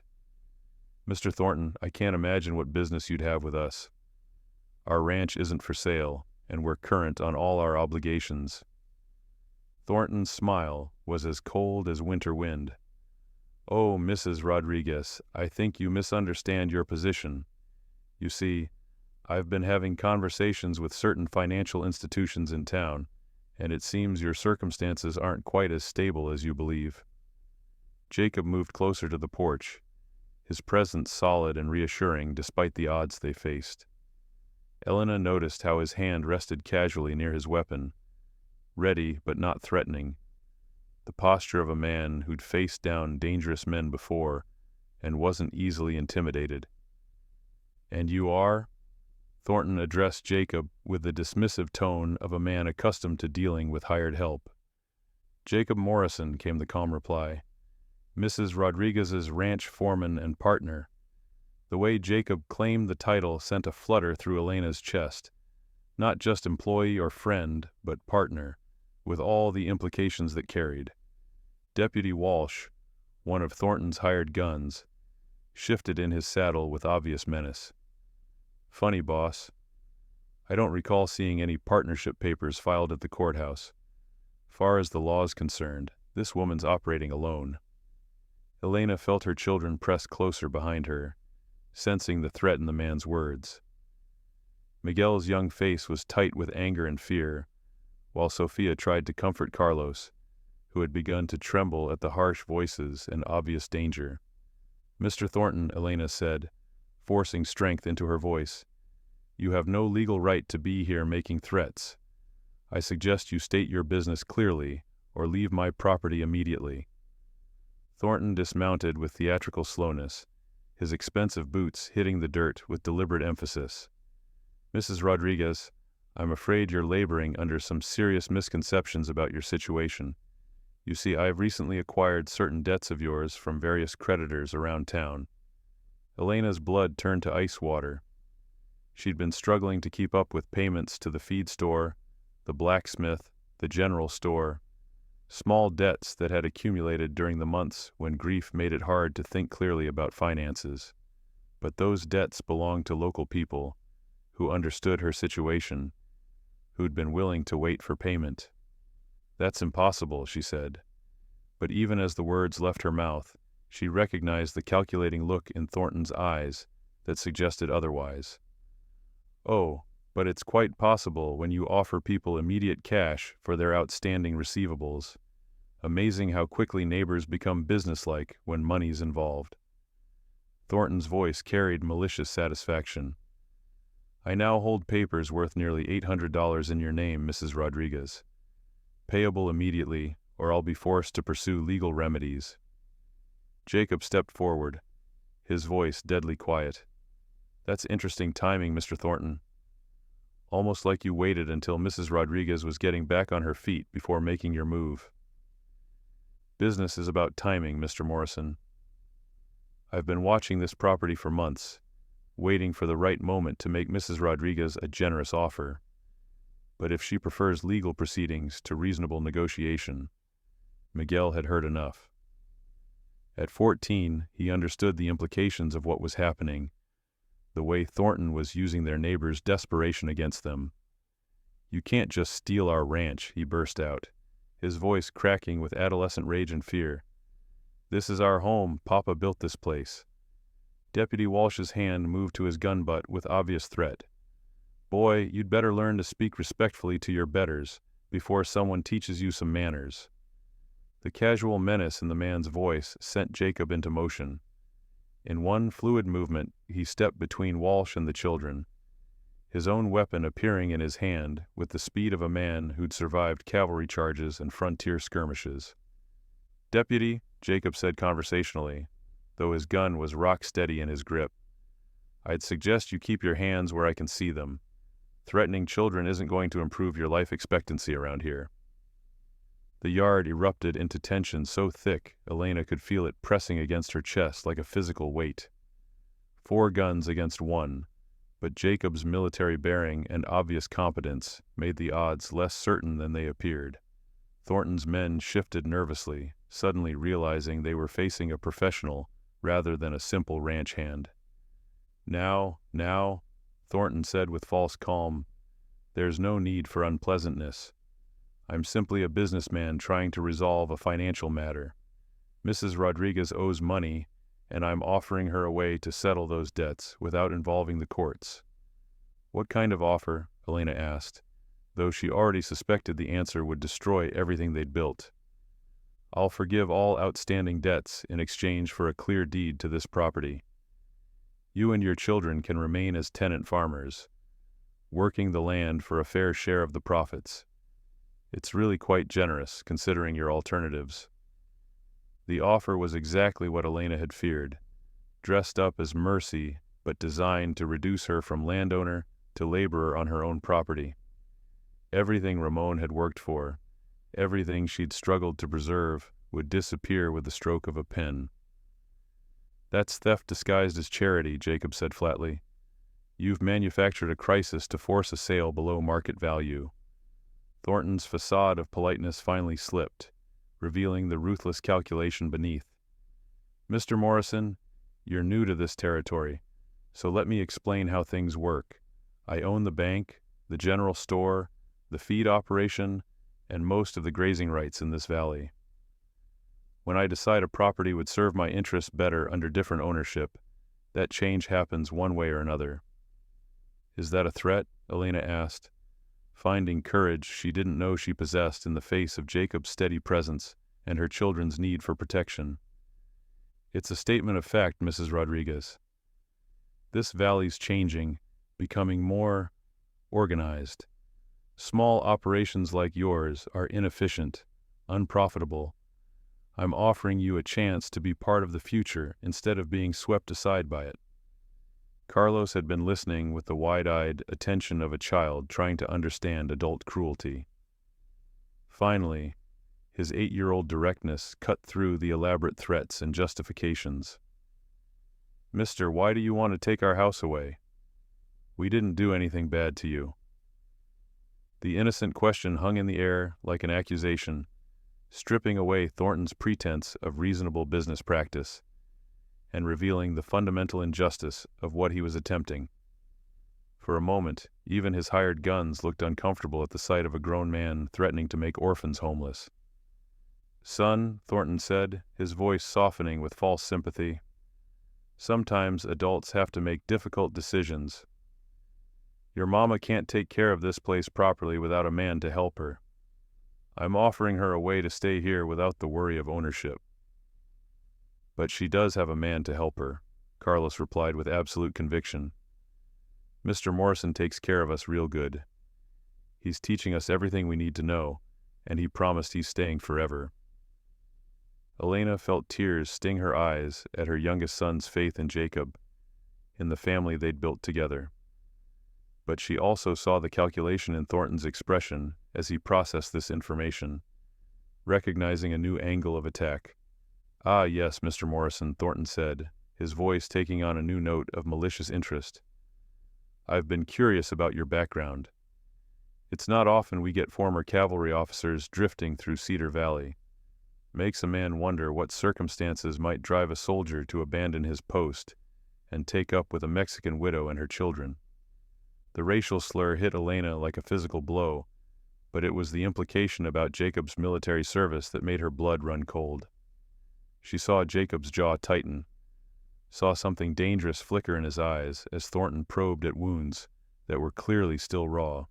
"Mr. Thornton, I can't imagine what business you'd have with us. Our ranch isn't for sale, and we're current on all our obligations." Thornton's smile was as cold as winter wind. "Oh, Mrs. Rodriguez, I think you misunderstand your position. You see, I've been having conversations with certain financial institutions in town, and it seems your circumstances aren't quite as stable as you believe." Jacob moved closer to the porch, his presence solid and reassuring despite the odds they faced. Elena noticed how his hand rested casually near his weapon, ready but not threatening, the posture of a man who'd faced down dangerous men before and wasn't easily intimidated. "And you are?" Thornton addressed Jacob with the dismissive tone of a man accustomed to dealing with hired help. "Jacob Morrison," came the calm reply. "Mrs. Rodriguez's ranch foreman and partner." The way Jacob claimed the title sent a flutter through Elena's chest. Not just employee or friend, but partner, with all the implications that carried. Deputy Walsh, one of Thornton's hired guns, shifted in his saddle with obvious menace. "Funny, boss. I don't recall seeing any partnership papers filed at the courthouse. Far as the law's concerned, this woman's operating alone." Elena felt her children press closer behind her, sensing the threat in the man's words. Miguel's young face was tight with anger and fear, while Sophia tried to comfort Carlos, who had begun to tremble at the harsh voices and obvious danger. "Mr. Thornton," Elena said, forcing strength into her voice, "you have no legal right to be here making threats. I suggest you state your business clearly, or leave my property immediately." Thornton dismounted with theatrical slowness, his expensive boots hitting the dirt with deliberate emphasis. "Mrs. Rodriguez, I'm afraid you're laboring under some serious misconceptions about your situation. You see, I have recently acquired certain debts of yours from various creditors around town." Elena's blood turned to ice water. She'd been struggling to keep up with payments to the feed store, the blacksmith, the general store, small debts that had accumulated during the months when grief made it hard to think clearly about finances. But those debts belonged to local people who understood her situation, who'd been willing to wait for payment. "That's impossible," she said. But even as the words left her mouth, she recognized the calculating look in Thornton's eyes that suggested otherwise. "Oh, but it's quite possible when you offer people immediate cash for their outstanding receivables. Amazing how quickly neighbors become businesslike when money's involved." Thornton's voice carried malicious satisfaction. "I now hold papers worth nearly $800 in your name, Mrs. Rodriguez. Payable immediately, or I'll be forced to pursue legal remedies." Jacob stepped forward, his voice deadly quiet. "That's interesting timing, Mr. Thornton. Almost like you waited until Mrs. Rodriguez was getting back on her feet before making your move." "Business is about timing, Mr. Morrison. I've been watching this property for months, waiting for the right moment to make Mrs. Rodriguez a generous offer. But if she prefers legal proceedings to reasonable negotiation..." Miguel had heard enough. At 14, he understood the implications of what was happening, the way Thornton was using their neighbors' desperation against them. "You can't just steal our ranch," he burst out, his voice cracking with adolescent rage and fear. "This is our home. Papa built this place." Deputy Walsh's hand moved to his gun butt with obvious threat. "Boy, you'd better learn to speak respectfully to your betters before someone teaches you some manners." The casual menace in the man's voice sent Jacob into motion. In one fluid movement, he stepped between Walsh and the children, his own weapon appearing in his hand with the speed of a man who'd survived cavalry charges and frontier skirmishes. "Deputy," Jacob said conversationally, though his gun was rock steady in his grip, "I'd suggest you keep your hands where I can see them. Threatening children isn't going to improve your life expectancy around here." The yard erupted into tension so thick Elena could feel it pressing against her chest like a physical weight. 4 guns against 1, but Jacob's military bearing and obvious competence made the odds less certain than they appeared. Thornton's men shifted nervously, suddenly realizing they were facing a professional rather than a simple ranch hand. Now, Thornton said with false calm, "there's no need for unpleasantness. I'm simply a businessman trying to resolve a financial matter. Mrs. Rodriguez owes money, and I'm offering her a way to settle those debts without involving the courts." "What kind of offer?" Elena asked, though she already suspected the answer would destroy everything they'd built. "I'll forgive all outstanding debts in exchange for a clear deed to this property. You and your children can remain as tenant farmers, working the land for a fair share of the profits. It's really quite generous, considering your alternatives." The offer was exactly what Elena had feared, dressed up as mercy, but designed to reduce her from landowner to labor on her own property. Everything Ramon had worked for, everything she'd struggled to preserve, would disappear with the stroke of a pen. "That's theft disguised as charity," Jacob said flatly. "You've manufactured a crisis to force a sale below market value." Thornton's facade of politeness finally slipped, revealing the ruthless calculation beneath. "Mr. Morrison, you're new to this territory, so let me explain how things work. I own the bank, the general store, the feed operation, and most of the grazing rights in this valley. When I decide a property would serve my interests better under different ownership, that change happens one way or another." "Is that a threat?" Elena asked, finding courage she didn't know she possessed in the face of Jacob's steady presence and her children's need for protection. "It's a statement of fact, Mrs. Rodriguez. This valley's changing, becoming more organized. Small operations like yours are inefficient, unprofitable. I'm offering you a chance to be part of the future instead of being swept aside by it." Carlos had been listening with the wide-eyed attention of a child trying to understand adult cruelty. Finally, his 8-year-old directness cut through the elaborate threats and justifications. "Mister, why do you want to take our house away? We didn't do anything bad to you." The innocent question hung in the air like an accusation, stripping away Thornton's pretense of reasonable business practice and revealing the fundamental injustice of what he was attempting. For a moment, even his hired guns looked uncomfortable at the sight of a grown man threatening to make orphans homeless. "Son," Thornton said, his voice softening with false sympathy, "sometimes adults have to make difficult decisions. Your mama can't take care of this place properly without a man to help her. I'm offering her a way to stay here without the worry of ownership." "But she does have a man to help her," Carlos replied with absolute conviction. "Mr. Morrison takes care of us real good. He's teaching us everything we need to know, and he promised he's staying forever." Elena felt tears sting her eyes at her youngest son's faith in Jacob, in the family they'd built together. But she also saw the calculation in Thornton's expression as he processed this information, recognizing a new angle of attack. "Ah, yes, Mr. Morrison," Thornton said, his voice taking on a new note of malicious interest. "I've been curious about your background. It's not often we get former cavalry officers drifting through Cedar Valley. Makes a man wonder what circumstances might drive a soldier to abandon his post and take up with a Mexican widow and her children." The racial slur hit Elena like a physical blow, but it was the implication about Jacob's military service that made her blood run cold. She saw Jacob's jaw tighten, saw something dangerous flicker in his eyes as Thornton probed at wounds that were clearly still raw.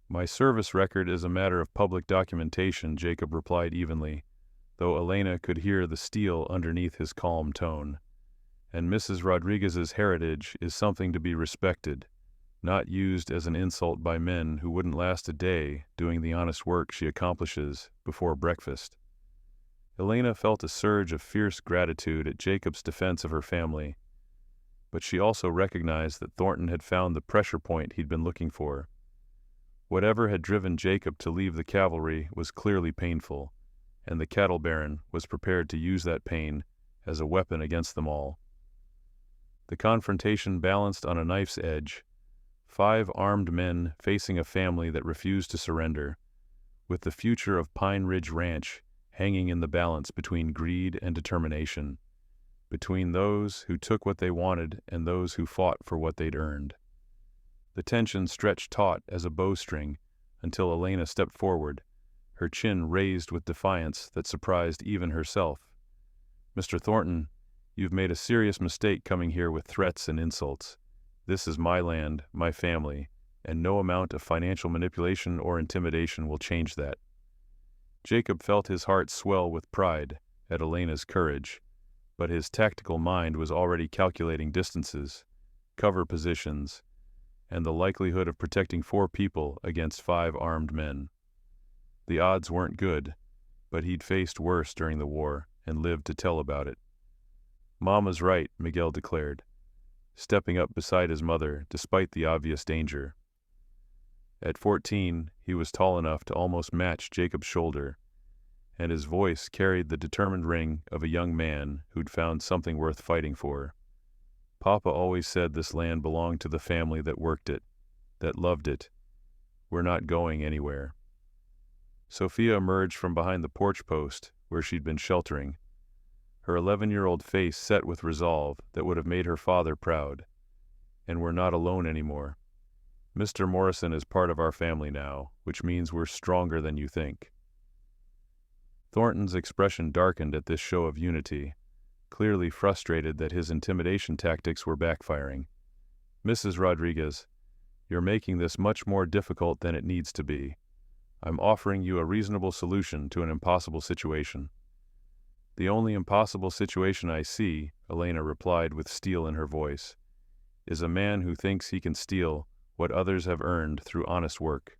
"My service record is a matter of public documentation," Jacob replied evenly, though Elena could hear the steel underneath his calm tone. "And Mrs. Rodriguez's heritage is something to be respected, not used as an insult by men who wouldn't last a day doing the honest work she accomplishes before breakfast." Elena felt a surge of fierce gratitude at Jacob's defense of her family, but she also recognized that Thornton had found the pressure point he'd been looking for. Whatever had driven Jacob to leave the cavalry was clearly painful, and the cattle baron was prepared to use that pain as a weapon against them all. The confrontation balanced on a knife's edge, 5 armed men facing a family that refused to surrender, with the future of Pine Ridge Ranch hanging in the balance between greed and determination, between those who took what they wanted and those who fought for what they'd earned. The tension stretched taut as a bowstring until Elena stepped forward, her chin raised with defiance that surprised even herself. "Mr. Thornton, you've made a serious mistake coming here with threats and insults. This is my land, my family, and no amount of financial manipulation or intimidation will change that." Jacob felt his heart swell with pride at Elena's courage, but his tactical mind was already calculating distances, cover positions, and the likelihood of protecting 4 people against 5 armed men. The odds weren't good, but he'd faced worse during the war and lived to tell about it. "Mama's right," Miguel declared. stepping up beside his mother despite the obvious danger. At 14, he was tall enough to almost match Jacob's shoulder, and his voice carried the determined ring of a young man who'd found something worth fighting for. Papa always said this land belonged to the family that worked it, that loved it. We're not going anywhere. Sophia emerged from behind the porch post where she'd been sheltering, her 11-year-old face set with resolve that would have made her father proud. And we're not alone anymore. Mr. Morrison is part of our family now, which means we're stronger than you think. Thornton's expression darkened at this show of unity, clearly frustrated that his intimidation tactics were backfiring. Mrs. Rodriguez, you're making this much more difficult than it needs to be. I'm offering you a reasonable solution to an impossible situation. The only impossible situation I see, Elena replied with steel in her voice, is a man who thinks he can steal what others have earned through honest work.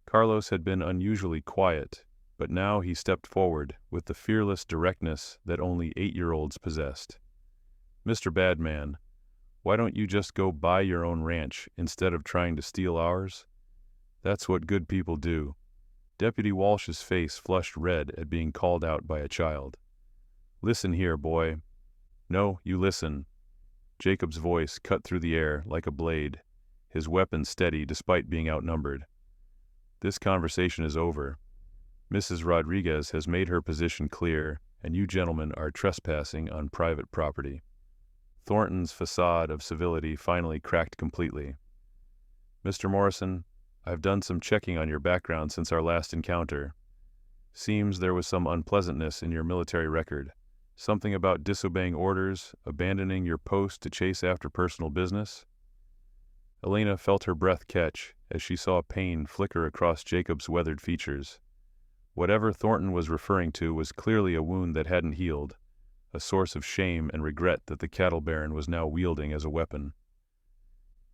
Carlos had been unusually quiet, but now he stepped forward with the fearless directness that only 8-year-olds possessed. Mr. Badman, why don't you just go buy your own ranch instead of trying to steal ours? That's what good people do. Deputy Walsh's face flushed red at being called out by a child. Listen here, boy. No, you listen. Jacob's voice cut through the air like a blade, his weapon steady despite being outnumbered. This conversation is over. Mrs. Rodriguez has made her position clear, and you gentlemen are trespassing on private property. Thornton's facade of civility finally cracked completely. Mr. Morrison, I've done some checking on your background since our last encounter. Seems there was some unpleasantness in your military record. Something about disobeying orders, abandoning your post to chase after personal business? Elena felt her breath catch as she saw pain flicker across Jacob's weathered features. Whatever Thornton was referring to was clearly a wound that hadn't healed, a source of shame and regret that the cattle baron was now wielding as a weapon.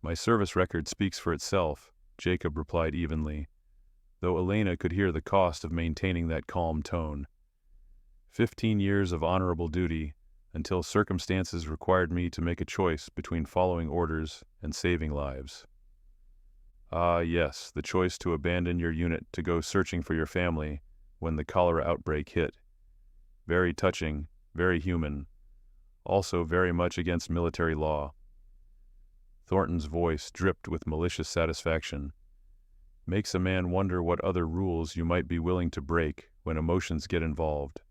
My service record speaks for itself, Jacob replied evenly, though Elena could hear the cost of maintaining that calm tone. 15 years of honorable duty, until circumstances required me to make a choice between following orders and saving lives. Ah, yes, the choice to abandon your unit to go searching for your family when the cholera outbreak hit. Very touching, very human, also very much against military law. Thornton's voice dripped with malicious satisfaction. Makes a man wonder what other rules you might be willing to break when emotions get involved.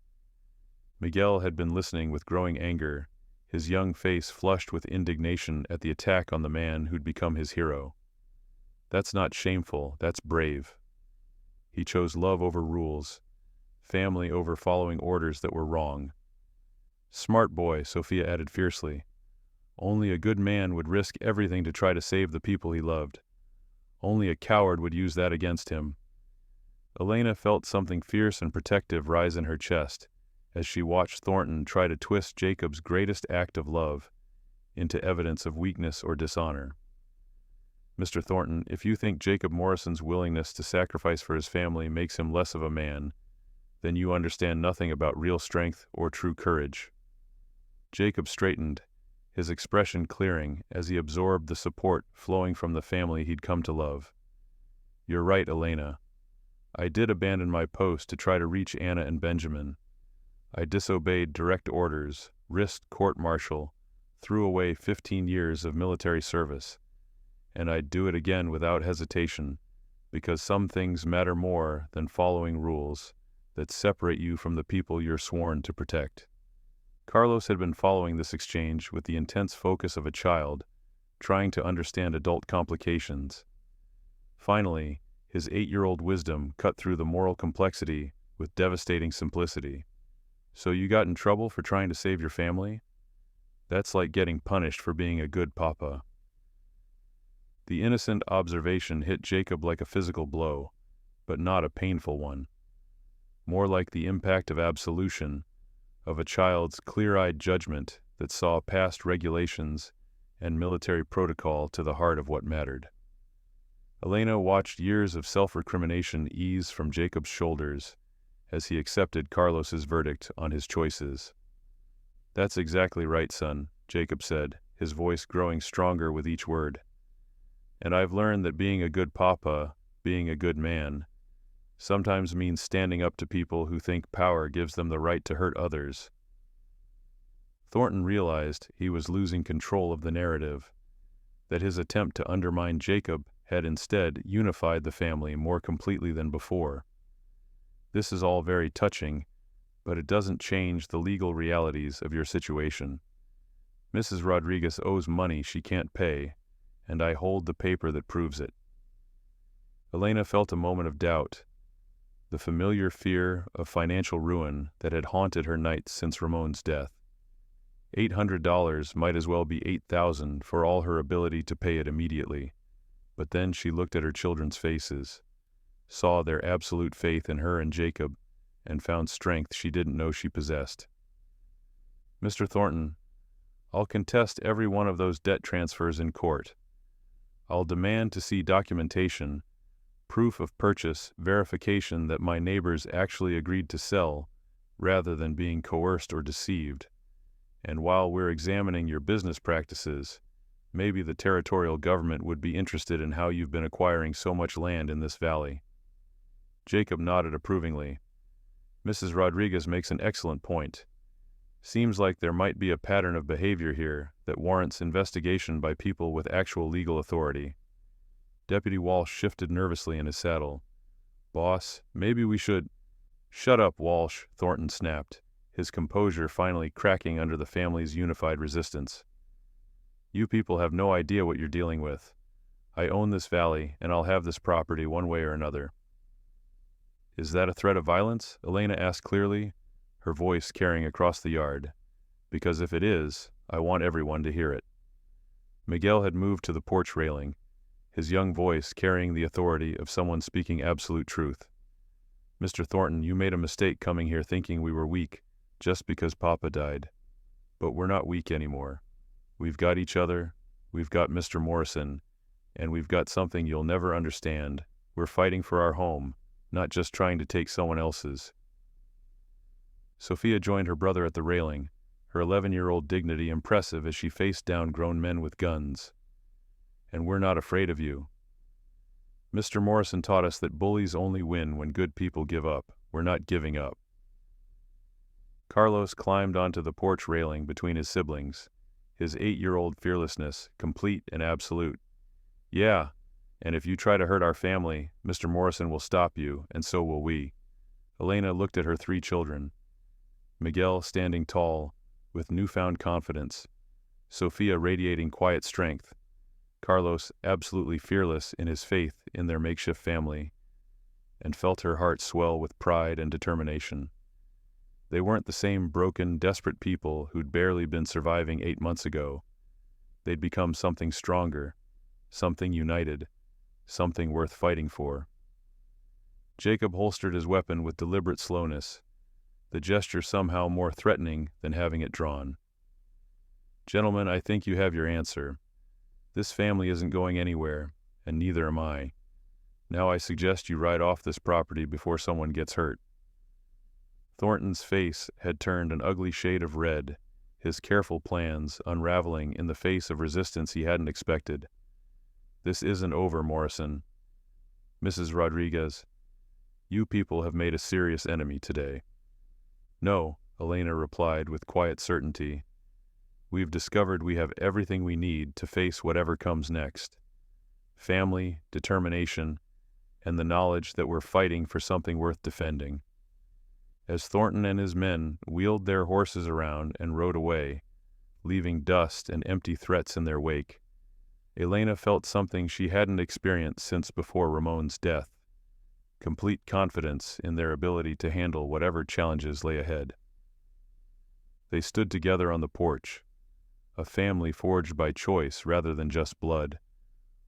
Miguel had been listening with growing anger, his young face flushed with indignation at the attack on the man who'd become his hero. That's not shameful, that's brave. He chose love over rules, family over following orders that were wrong. Smart boy, Sophia added fiercely. Only a good man would risk everything to try to save the people he loved. Only a coward would use that against him. Elena felt something fierce and protective rise in her chest as she watched Thornton try to twist Jacob's greatest act of love into evidence of weakness or dishonor. Mr. Thornton, if you think Jacob Morrison's willingness to sacrifice for his family makes him less of a man, then you understand nothing about real strength or true courage. Jacob straightened, his expression clearing as he absorbed the support flowing from the family he'd come to love. You're right, Elena. I did abandon my post to try to reach Anna and Benjamin. I disobeyed direct orders, risked court-martial, threw away 15 years of military service, and I'd do it again without hesitation, because some things matter more than following rules that separate you from the people you're sworn to protect. Carlos had been following this exchange with the intense focus of a child, trying to understand adult complications. Finally, his 8-year-old wisdom cut through the moral complexity with devastating simplicity. So you got in trouble for trying to save your family? That's like getting punished for being a good papa. The innocent observation hit Jacob like a physical blow, but not a painful one. More like the impact of absolution, of a child's clear-eyed judgment that saw past regulations and military protocol to the heart of what mattered. Elena watched years of self-recrimination ease from Jacob's shoulders as he accepted Carlos's verdict on his choices. That's exactly right, son, Jacob said, his voice growing stronger with each word. "And I've learned that being a good papa, being a good man, sometimes means standing up to people who think power gives them the right to hurt others." Thornton realized he was losing control of the narrative, that his attempt to undermine Jacob had instead unified the family more completely than before. "This is all very touching, but it doesn't change the legal realities of your situation. Mrs. Rodriguez owes money she can't pay, and I hold the paper that proves it." Elena felt a moment of doubt, the familiar fear of financial ruin that had haunted her nights since Ramon's death. $800 might as well be $8,000 for all her ability to pay it immediately. But then she looked at her children's faces, saw their absolute faith in her and Jacob, and found strength she didn't know she possessed. "Mr. Thornton, I'll contest every one of those debt transfers in court. I'll demand to see documentation, proof of purchase, verification that my neighbors actually agreed to sell, rather than being coerced or deceived. And while we're examining your business practices, maybe the territorial government would be interested in how you've been acquiring so much land in this valley." Jacob nodded approvingly. "Mrs. Rodriguez makes an excellent point. Seems like there might be a pattern of behavior here that warrants investigation by people with actual legal authority." Deputy Walsh shifted nervously in his saddle. "Boss, maybe we should—" "Shut up, Walsh," Thornton snapped, his composure finally cracking under the family's unified resistance. "You people have no idea what you're dealing with. I own this valley, and I'll have this property one way or another." "Is that a threat of violence?" Elena asked clearly, her voice carrying across the yard. "Because if it is, I want everyone to hear it." Miguel had moved to the porch railing, his young voice carrying the authority of someone speaking absolute truth. "Mr. Thornton, you made a mistake coming here thinking we were weak just because Papa died. But we're not weak anymore. We've got each other, we've got Mr. Morrison, and we've got something you'll never understand. We're fighting for our home, not just trying to take someone else's." Sophia joined her brother at the railing, her 11-year-old dignity impressive as she faced down grown men with guns. "And we're not afraid of you. Mr. Morrison taught us that bullies only win when good people give up. We're not giving up." Carlos climbed onto the porch railing between his siblings, his 8-year-old fearlessness complete and absolute. "Yeah, and if you try to hurt our family, Mr. Morrison will stop you, and so will we." Elena looked at her 3 children. Miguel standing tall, with newfound confidence. Sophia radiating quiet strength. Carlos absolutely fearless in his faith in their makeshift family, and felt her heart swell with pride and determination. They weren't the same broken, desperate people who'd barely been surviving 8 months ago. They'd become something stronger, something united, something worth fighting for. Jacob holstered his weapon with deliberate slowness, the gesture somehow more threatening than having it drawn. "Gentlemen, I think you have your answer. This family isn't going anywhere, and neither am I. Now I suggest you ride off this property before someone gets hurt." Thornton's face had turned an ugly shade of red, his careful plans unraveling in the face of resistance he hadn't expected. "This isn't over, Morrison. Mrs. Rodriguez, you people have made a serious enemy today." "No," Elena replied with quiet certainty. "We've discovered we have everything we need to face whatever comes next. Family, determination, and the knowledge that we're fighting for something worth defending." As Thornton and his men wheeled their horses around and rode away, leaving dust and empty threats in their wake, Elena felt something she hadn't experienced since before Ramon's death: complete confidence in their ability to handle whatever challenges lay ahead. They stood together on the porch, a family forged by choice rather than just blood,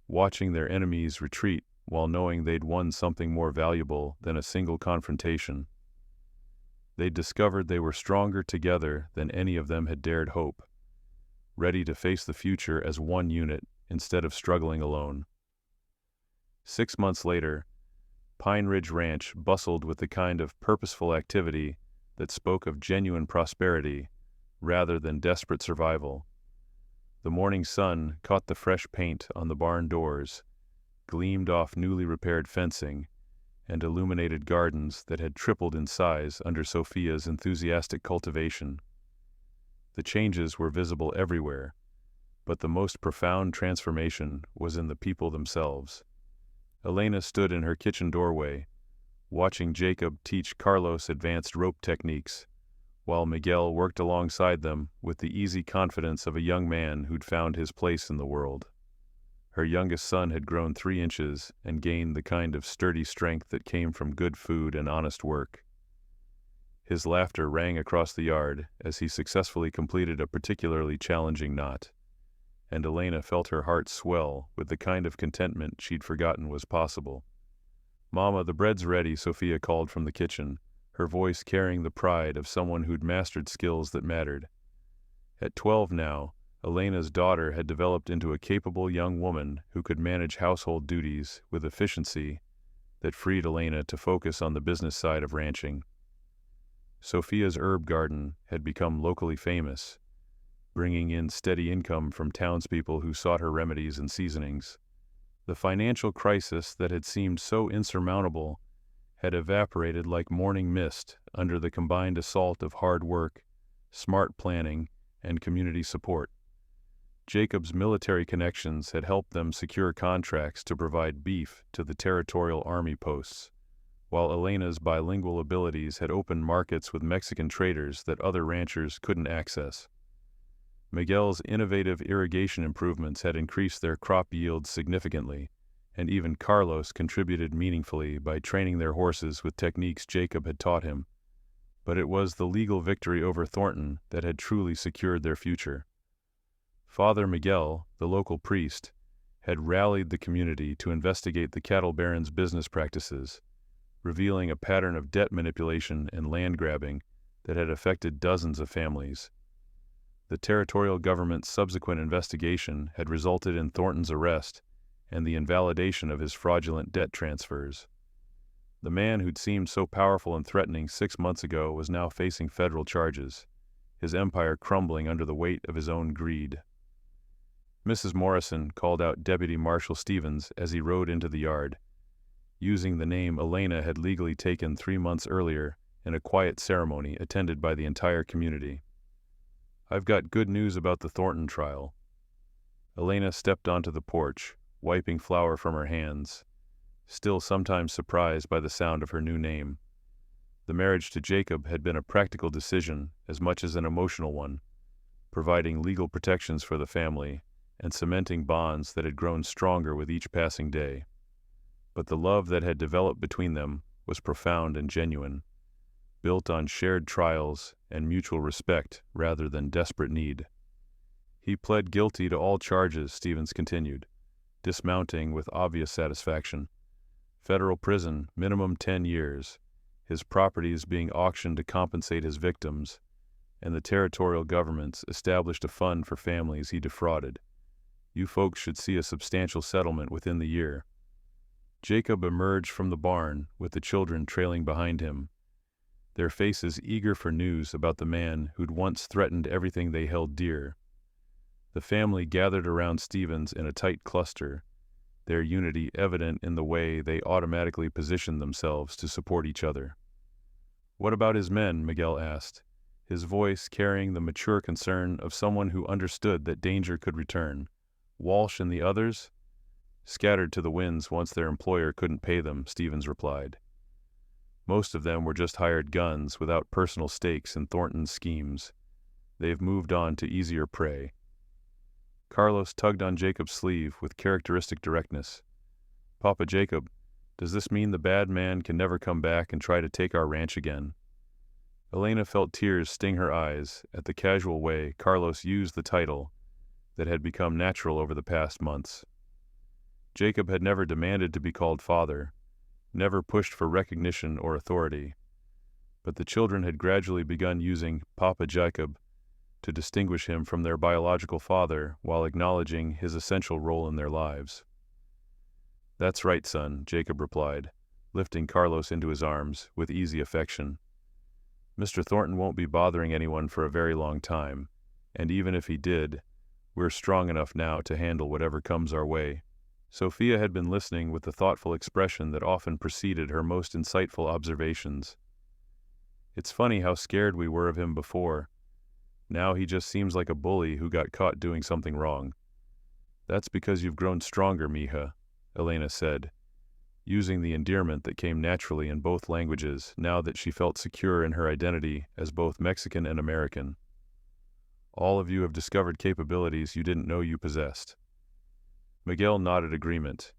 watching their enemies retreat while knowing they'd won something more valuable than a single confrontation. They'd discovered they were stronger together than any of them had dared hope, ready to face the future as one unit instead of struggling alone. 6 months later, Pine Ridge Ranch bustled with the kind of purposeful activity that spoke of genuine prosperity rather than desperate survival. The morning sun caught the fresh paint on the barn doors, gleamed off newly repaired fencing, and illuminated gardens that had tripled in size under Sophia's enthusiastic cultivation. The changes were visible everywhere, but the most profound transformation was in the people themselves. Elena stood in her kitchen doorway, watching Jacob teach Carlos advanced rope techniques, while Miguel worked alongside them with the easy confidence of a young man who'd found his place in the world. Her youngest son had grown 3 inches and gained the kind of sturdy strength that came from good food and honest work. His laughter rang across the yard as he successfully completed a particularly challenging knot, and Elena felt her heart swell with the kind of contentment she'd forgotten was possible. "Mama, the bread's ready," Sophia called from the kitchen, her voice carrying the pride of someone who'd mastered skills that mattered. At 12 now, Elena's daughter had developed into a capable young woman who could manage household duties with efficiency that freed Elena to focus on the business side of ranching. Sophia's herb garden had become locally famous, bringing in steady income from townspeople who sought her remedies and seasonings. The financial crisis that had seemed so insurmountable had evaporated like morning mist under the combined assault of hard work, smart planning, and community support. Jacob's military connections had helped them secure contracts to provide beef to the territorial army posts, while Elena's bilingual abilities had opened markets with Mexican traders that other ranchers couldn't access. Miguel's innovative irrigation improvements had increased their crop yields significantly, and even Carlos contributed meaningfully by training their horses with techniques Jacob had taught him. But it was the legal victory over Thornton that had truly secured their future. Father Miguel, the local priest, had rallied the community to investigate the cattle baron's business practices, revealing a pattern of debt manipulation and land grabbing that had affected dozens of families. The territorial government's subsequent investigation had resulted in Thornton's arrest and the invalidation of his fraudulent debt transfers. The man who'd seemed so powerful and threatening 6 months ago was now facing federal charges, his empire crumbling under the weight of his own greed. Mrs. Morrison called out Deputy Marshal Stevens as he rode into the yard, using the name Elena had legally taken 3 months earlier in a quiet ceremony attended by the entire community. "I've got good news about the Thornton trial." Elena stepped onto the porch, wiping flour from her hands, still sometimes surprised by the sound of her new name. The marriage to Jacob had been a practical decision as much as an emotional one, providing legal protections for the family and cementing bonds that had grown stronger with each passing day. But the love that had developed between them was profound and genuine, built on shared trials and mutual respect rather than desperate need. "He pled guilty to all charges," Stevens continued, dismounting with obvious satisfaction. "Federal prison, minimum 10 years, his properties being auctioned to compensate his victims, and the territorial governments established a fund for families he defrauded. You folks should see a substantial settlement within the year." Jacob emerged from the barn with the children trailing behind him, their faces eager for news about the man who'd once threatened everything they held dear. The family gathered around Stevens in a tight cluster, their unity evident in the way they automatically positioned themselves to support each other. "What about his men?" Miguel asked, his voice carrying the mature concern of someone who understood that danger could return. "Walsh and the others?" "Scattered to the winds once their employer couldn't pay them," Stevens replied. "Most of them were just hired guns without personal stakes in Thornton's schemes. They've moved on to easier prey." Carlos tugged on Jacob's sleeve with characteristic directness. "Papa Jacob, does this mean the bad man can never come back and try to take our ranch again?" Elena felt tears sting her eyes at the casual way Carlos used the title that had become natural over the past months. Jacob had never demanded to be called father, never pushed for recognition or authority, but the children had gradually begun using Papa Jacob to distinguish him from their biological father while acknowledging his essential role in their lives. "That's right, son," Jacob replied, lifting Carlos into his arms with easy affection. "Mr. Thornton won't be bothering anyone for a very long time, and even if he did, We're strong enough now to handle whatever comes our way." Sophia had been listening with the thoughtful expression that often preceded her most insightful observations. "It's funny how scared we were of him before. Now he just seems like a bully who got caught doing something wrong." "That's because you've grown stronger, mija," Elena said, using the endearment that came naturally in both languages now that she felt secure in her identity as both Mexican and American. "All of you have discovered capabilities you didn't know you possessed." Miguel nodded agreement,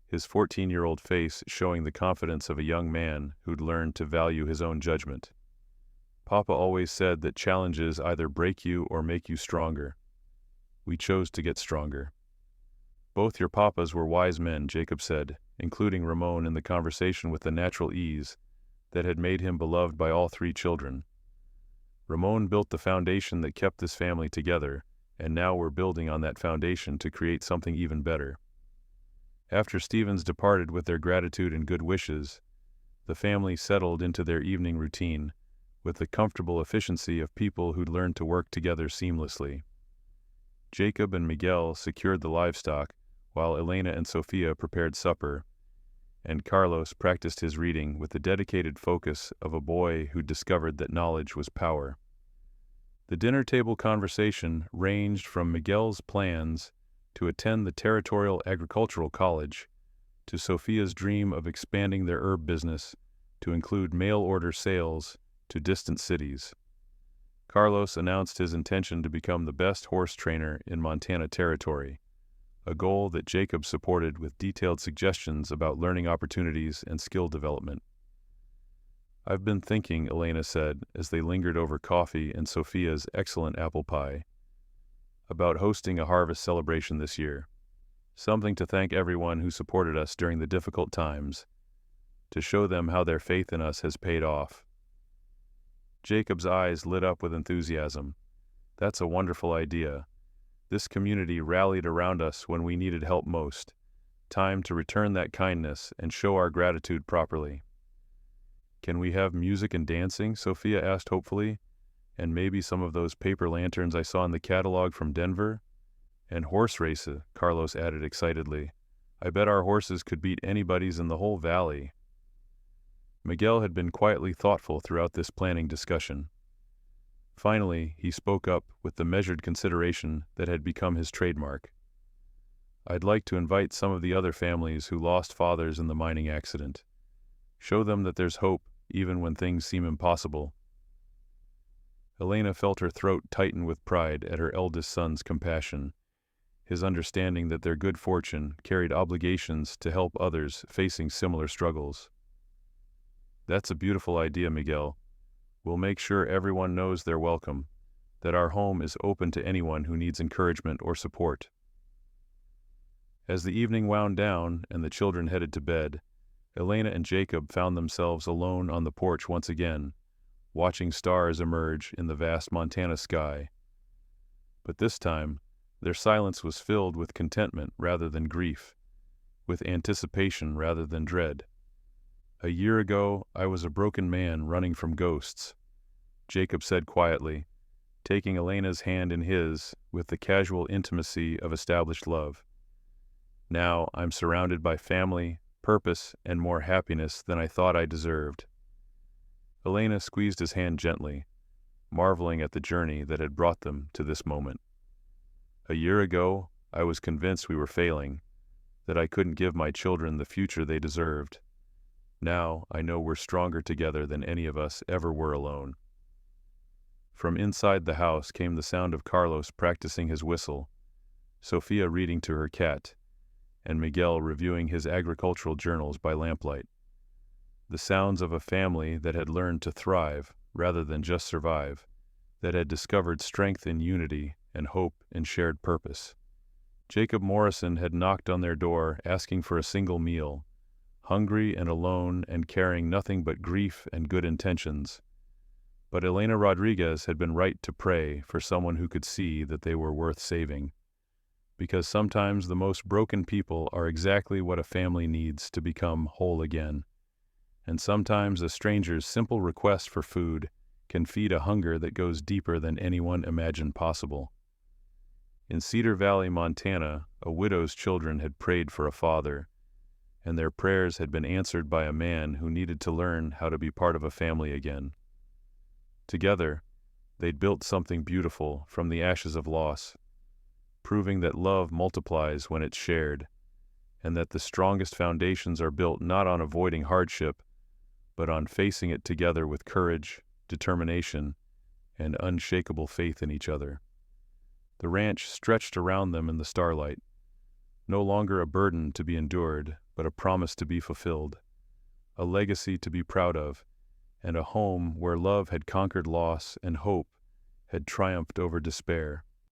his 14-year-old face showing the confidence of a young man who'd learned to value his own judgment. "Papa always said that challenges either break you or make you stronger. We chose to get stronger." "Both your papas were wise men," Jacob said, including Ramon in the conversation with the natural ease that had made him beloved by all three children. "Ramon built the foundation that kept this family together, and now we're building on that foundation to create something even better." After Stevens departed with their gratitude and good wishes, the family settled into their evening routine with the comfortable efficiency of people who'd learned to work together seamlessly. Jacob and Miguel secured the livestock, while Elena and Sophia prepared supper, and Carlos practiced his reading with the dedicated focus of a boy who discovered that knowledge was power. The dinner table conversation ranged from Miguel's plans to attend the Territorial Agricultural College, to Sophia's dream of expanding their herb business to include mail-order sales to distant cities. Carlos announced his intention to become the best horse trainer in Montana Territory, a goal that Jacob supported with detailed suggestions about learning opportunities and skill development. "I've been thinking," Elena said as they lingered over coffee and Sophia's excellent apple pie, "about hosting a harvest celebration this year. Something to thank everyone who supported us during the difficult times, to show them how their faith in us has paid off." Jacob's eyes lit up with enthusiasm. "That's a wonderful idea. This community rallied around us when we needed help most. Time to return that kindness and show our gratitude properly." "Can we have music and dancing?" Sophia asked hopefully. "And maybe some of those paper lanterns I saw in the catalog from Denver? And horse races," Carlos added excitedly. "I bet our horses could beat anybody's in the whole valley." Miguel had been quietly thoughtful throughout this planning discussion. Finally, he spoke up with the measured consideration that had become his trademark. "I'd like to invite some of the other families who lost fathers in the mining accident. Show them that there's hope even when things seem impossible." Elena felt her throat tighten with pride at her eldest son's compassion, his understanding that their good fortune carried obligations to help others facing similar struggles. "That's a beautiful idea, Miguel. We'll make sure everyone knows they're welcome, that our home is open to anyone who needs encouragement or support." As the evening wound down and the children headed to bed, Elena and Jacob found themselves alone on the porch once again, watching stars emerge in the vast Montana sky. But this time, their silence was filled with contentment rather than grief, with anticipation rather than dread. "A year ago, I was a broken man running from ghosts," Jacob said quietly, taking Elena's hand in his with the casual intimacy of established love. "Now I'm surrounded by family, purpose, and more happiness than I thought I deserved." Elena squeezed his hand gently, marveling at the journey that had brought them to this moment. "A year ago, I was convinced we were failing, that I couldn't give my children the future they deserved. Now I know we're stronger together than any of us ever were alone." From inside the house came the sound of Carlos practicing his whistle, Sophia reading to her cat, and Miguel reviewing his agricultural journals by lamplight. The sounds of a family that had learned to thrive rather than just survive, that had discovered strength in unity and hope in shared purpose. Jacob Morrison had knocked on their door asking for a single meal, hungry and alone and carrying nothing but grief and good intentions. But Elena Rodriguez had been right to pray for someone who could see that they were worth saving. Because sometimes the most broken people are exactly what a family needs to become whole again. And sometimes a stranger's simple request for food can feed a hunger that goes deeper than anyone imagined possible. In Cedar Valley, Montana, a widow's children had prayed for a father, and their prayers had been answered by a man who needed to learn how to be part of a family again. Together, they'd built something beautiful from the ashes of loss, proving that love multiplies when it's shared, and that the strongest foundations are built not on avoiding hardship, but on facing it together with courage, determination, and unshakable faith in each other. The ranch stretched around them in the starlight, no longer a burden to be endured, but a promise to be fulfilled, a legacy to be proud of, and a home where love had conquered loss and hope had triumphed over despair.